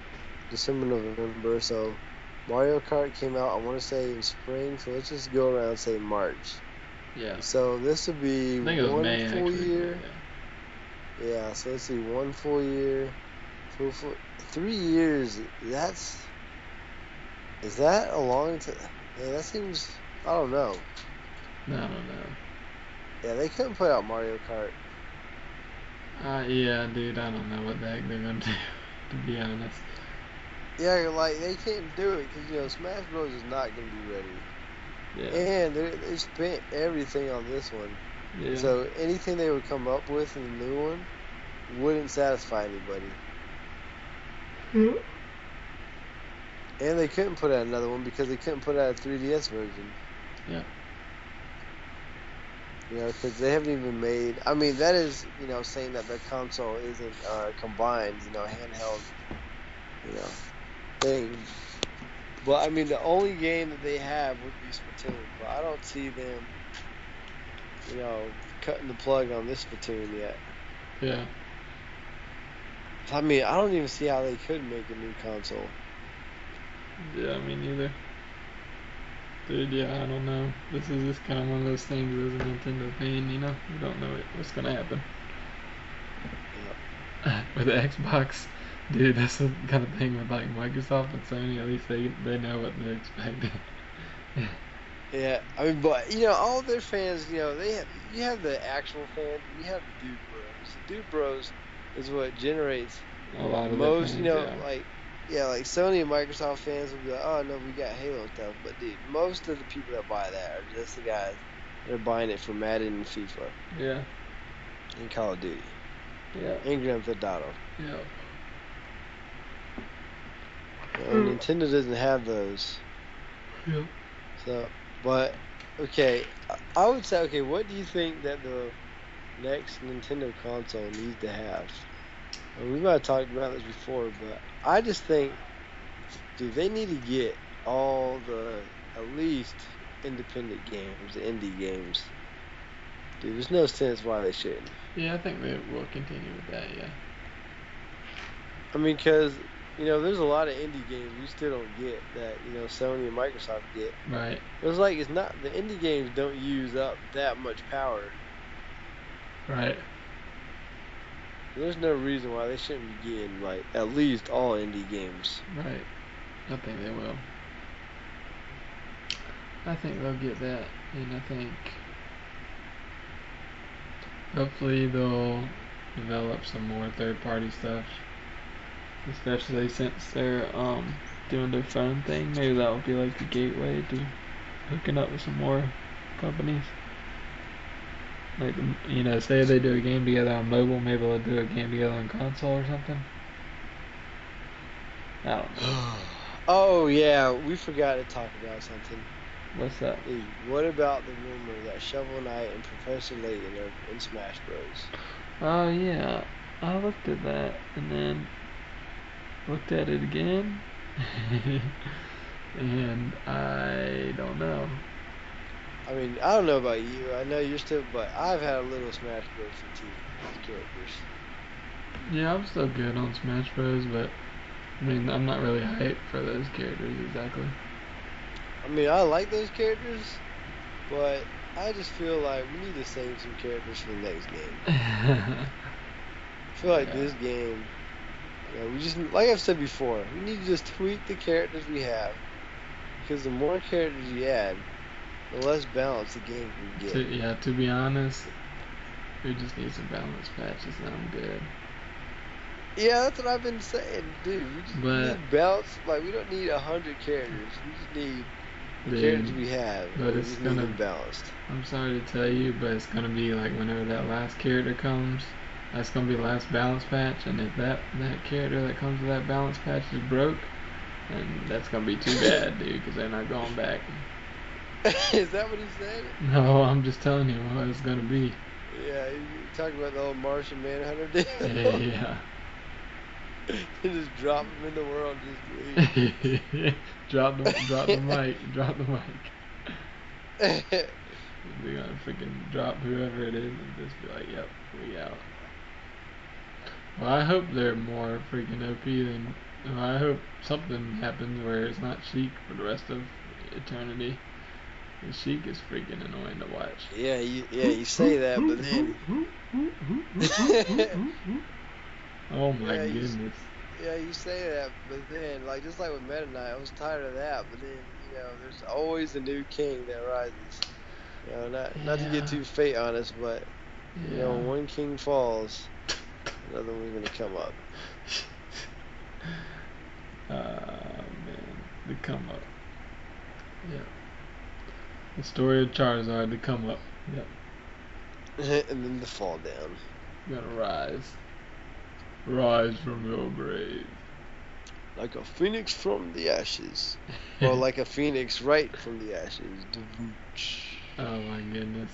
December, November. So Mario Kart came out, I want to say in spring. So let's just go around and say March. Yeah. So this would be I think it was one May full actually. year. Yeah. Yeah. So let's see, 1 full year. So for 3 years, is that a long time? Yeah, that seems. I don't know. I don't know. Yeah, they couldn't put out Mario Kart. Yeah, dude, I don't know what the heck they're gonna do, to be honest. Yeah, like they can't do it because Smash Bros is not gonna be ready, Yeah. and they spent everything on this one. Yeah. So anything they would come up with in the new one wouldn't satisfy anybody. And they couldn't put out another one because they couldn't put out a 3DS version. Yeah. Because they haven't even made. I mean, that is saying that their console isn't combined. Handheld. Thing. But I mean, the only game that they have would be Splatoon. But I don't see them, cutting the plug on this Splatoon yet. Yeah. I mean, I don't even see how they could make a new console. Yeah, me neither. Dude, yeah, I don't know. This is just kind of one of those things as a Nintendo fan, you don't know what's gonna happen. Yeah. With the Xbox, dude, that's the kind of thing with like Microsoft and Sony. At least they know what to expect. Yeah, I mean, but all their fans, you have the actual fans, and you have the Dude Bros. The Dude Bros is what generates A lot of their most, fans, yeah. like Sony and Microsoft fans will be like, oh no, we got Halo stuff, but dude, most of the people that buy that are just the guys that are buying it for Madden and FIFA. Yeah. And Call of Duty. Yeah. And Grand Theft Auto. Yeah. Nintendo doesn't have those. Yeah. So, but okay, I would say, okay, what do you think that the next Nintendo console needs to have? We might have talked about this before, but I just think, dude, they need to get all the at least independent games, the indie games. Dude, there's no sense why they shouldn't. Yeah, I think they will continue with that. Yeah. I mean, because there's a lot of indie games we still don't get that Sony and Microsoft get. Right. It's not the indie games don't use up that much power. Right. There's no reason why they shouldn't be getting like at least all indie games. Right. I think they will. I think they'll get that, and I think hopefully they'll develop some more third-party stuff, especially since they're doing their phone thing. Maybe that will be like the gateway to hooking up with some more companies. Like, say they do a game together on mobile, maybe they'll do a game together on console or something. I don't know. Oh yeah, we forgot to talk about something. What's that? Dude, what about the rumor that Shovel Knight and Professor Layton are in Smash Bros? Oh yeah, I looked at that and then looked at it again, and I don't know. I mean, I don't know about you. I know you're still, but I've had a little Smash Bros fatigue with these characters. Yeah, I'm still good on Smash Bros, but I mean, I'm not really hyped for those characters exactly. I mean, I like those characters, but I just feel like we need to save some characters for the next game. I feel like this game, we just, like I've said before, we need to just tweak the characters we have, because the more characters you add, the less balance the game can get. To be honest, we just need some balance patches and I'm good. Yeah, that's what I've been saying, dude. We just need balance. Like, we don't need 100 characters. We just need the characters we have. But it's need them balanced. I'm sorry to tell you, but it's gonna be like whenever that last character comes, that's gonna be the last balance patch, and if that character that comes with that balance patch is broke, then that's gonna be too bad, dude, because they're not going back. Is that what he said? No, I'm just telling you what it's gonna be. Yeah, you talking about the old Martian Manhunter deal? Yeah. You just drop him in the world, just leave. Drop the mic. Drop the mic. They're gonna freaking drop whoever it is and just be like, "Yep, we out." Well, I hope they're more freaking OP than. Well, I hope something happens where it's not Sheik for the rest of eternity. The Sheik is freaking annoying to watch. Yeah, you say that, but then Oh my yeah, goodness. you say that, but then like just like with Meta Knight, I was tired of that, but then there's always a new king that rises. Not to get Yeah. too fate honest, but Yeah. when one king falls, another one's gonna come up. Man, the come up. Yeah. The story of Charizard, the come up. Yep. And then the fall down. Gonna rise. Rise from your grave. Like a phoenix from the ashes. Or like a phoenix right from the ashes. Oh my goodness.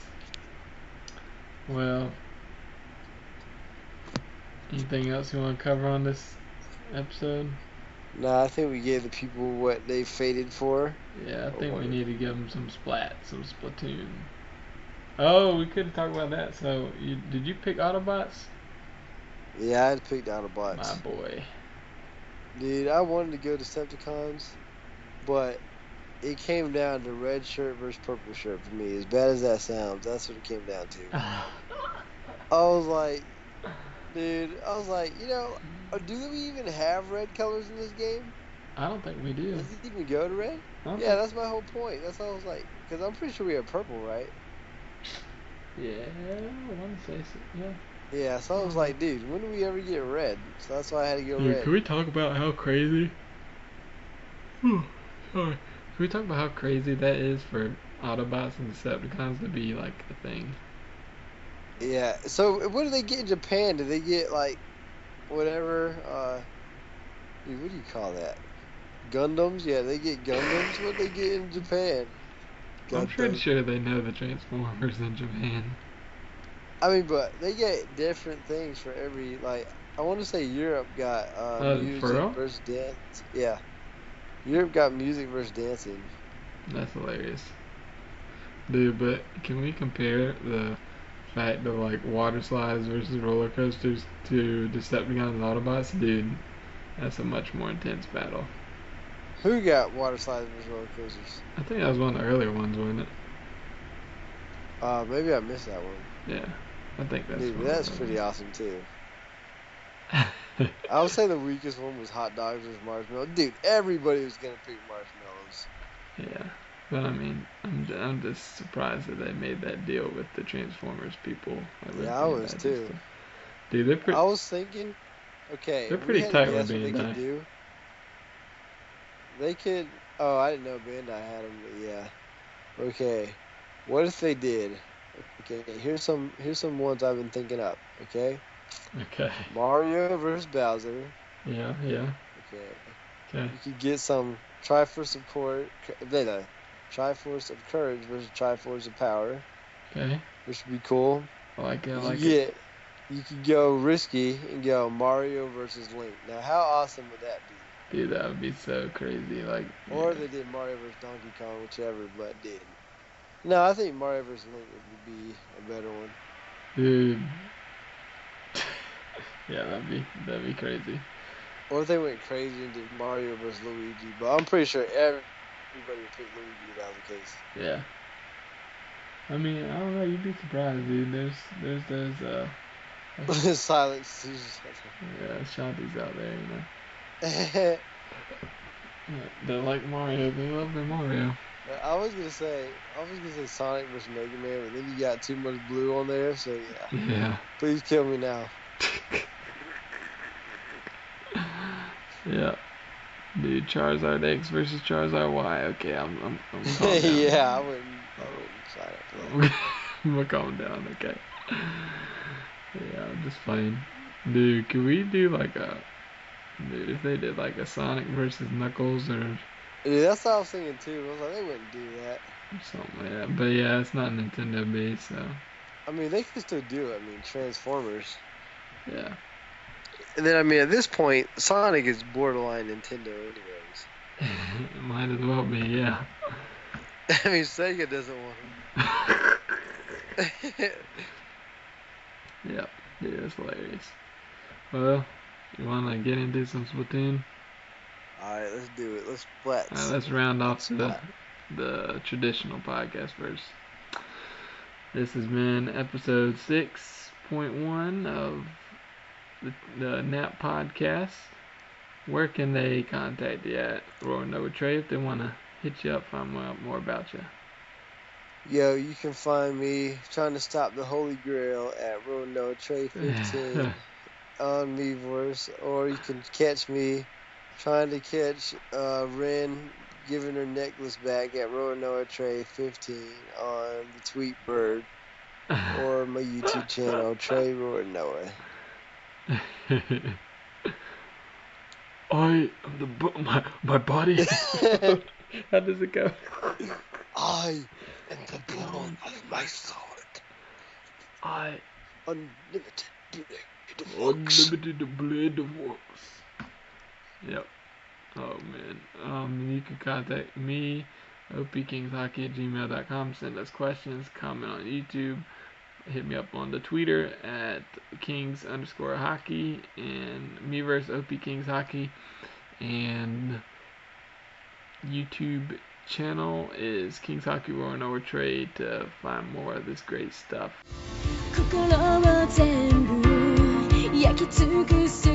Well, anything else you want to cover on this episode? Nah, I think we gave the people what they fated for. Yeah, I Or think we what? need to give them some some Splatoon. Oh, we could talk about that. So, did you pick Autobots? Yeah, I had picked My Autobots. boy. Dude, I wanted to go Decepticons, but it came down to red shirt versus purple shirt for me. As bad as that sounds, that's what it came down to. I I was like, dude, do we even have red colors in this game? don't think we do. Does it even go to red? I don't Yeah, think. that's my whole point. That's all I was like, because I'm pretty sure we have purple, right? Yeah, I want to say so. Yeah. Yeah, so I was like, dude, when do we ever get red? So that's why I had to go Dude, can red. we talk about how crazy? Sorry. Can we talk about how crazy that is for Autobots and Decepticons to be like a thing? Yeah. So what do they get in Japan? Do they get like whatever? Dude, what do you call that? Gundams? Yeah, they get Gundams. What they get in Japan? I'm pretty Gundam. sure they know the Transformers in Japan. I mean, but they get different things for every like. I want to say Europe got For music real? versus dance. Yeah, Europe got music versus dancing. That's hilarious. Dude, but can we compare the fact of like water slides versus roller coasters to Decepticons and Autobots? Dude, that's a much more intense battle. Who got water slides versus roller coasters? I think that was one of the earlier ones, wasn't it? Maybe I missed that one. Yeah, I think that's Dude, but one of that's the pretty earlier awesome too. ones. I would say the weakest one was hot dogs versus marshmallows. Dude, everybody was gonna pick marshmallows. Yeah, but I mean, I'm just surprised that they made that deal with the Transformers people, like with Yeah, I was Bandai, just too. to, dude, I was thinking, okay, they're if we pretty had to tight with guess what they could Bandai. do, they could. Oh, I didn't know Bandai had them. But yeah. Okay. What if they did? Okay, here's some ones I've been thinking up. Okay, Okay. Mario versus Bowser. Yeah, yeah. Okay, Okay. you could get some Triforce of Courage, Triforce of Courage versus Triforce of Power, Okay. which would be cool. I like it. I You could like it. get, you could go risky and go Mario versus Link. Now, how awesome would that be? Dude, that would be so crazy. Like, Or yeah. they did Mario versus Donkey Kong, whichever. But dude, no, I think Mario versus Link would be a better one. Dude. Yeah, that'd be crazy. Or if they went crazy and did Mario versus Luigi, but I'm pretty sure everybody would pick Luigi if that was the case. Yeah. I mean, I don't know. You'd be surprised, dude. There's those Silent Susan. yeah, Shanties out there, you know. Yeah, they like Mario. They love their Mario. I was gonna say Sonic versus Mega Man, but then you got too much blue on there, so yeah. Yeah. Please kill me now. Yeah. Dude, Charizard X versus Charizard Y. Okay, I'm calm down. Yeah, I wouldn't sign up for that. I'm gonna calm down. Okay. Yeah, I'm just playing. Dude, can we do like a dude? If they did like a Sonic versus Knuckles or Dude, that's what I was thinking too. I was like, they wouldn't do that. something like that. But yeah, it's not Nintendo based, so I mean, they can still do it. I mean, Transformers. yeah. And then, I mean, at this point, Sonic is borderline Nintendo anyways. It might as well be, yeah. I mean, Sega doesn't want him. Yep, dude, that's hilarious. Well, you wanna get into some Splatoon? Alright, let's do it. Let's Alright, let's round off the traditional podcast first. This has been episode 6.1 of the N.A.P podcast. Where can they contact you at, Roy Noah Trey, if they want to hit you up, find out more about you? Yo, you can find me trying to stop the Holy Grail at Rono Trey 15 on Miiverse, or you can catch me trying to catch Ren giving her necklace back at Rono Trey 15 on the Tweetbird, or my YouTube channel, Trey Noah. I am my body. How does it go? I am the bone of my sword. Unlimited blade of works. Yep. Oh man. You can contact me, OPkingshaki@gmail.com. Send us questions, comment on YouTube. Hit me up on the Twitter at Kings_Hockey and Miiverse OPkingshaki, and YouTube channel is KingsHaki Roaring Over Trade to find more of this great stuff. 心は全部焼き尽くす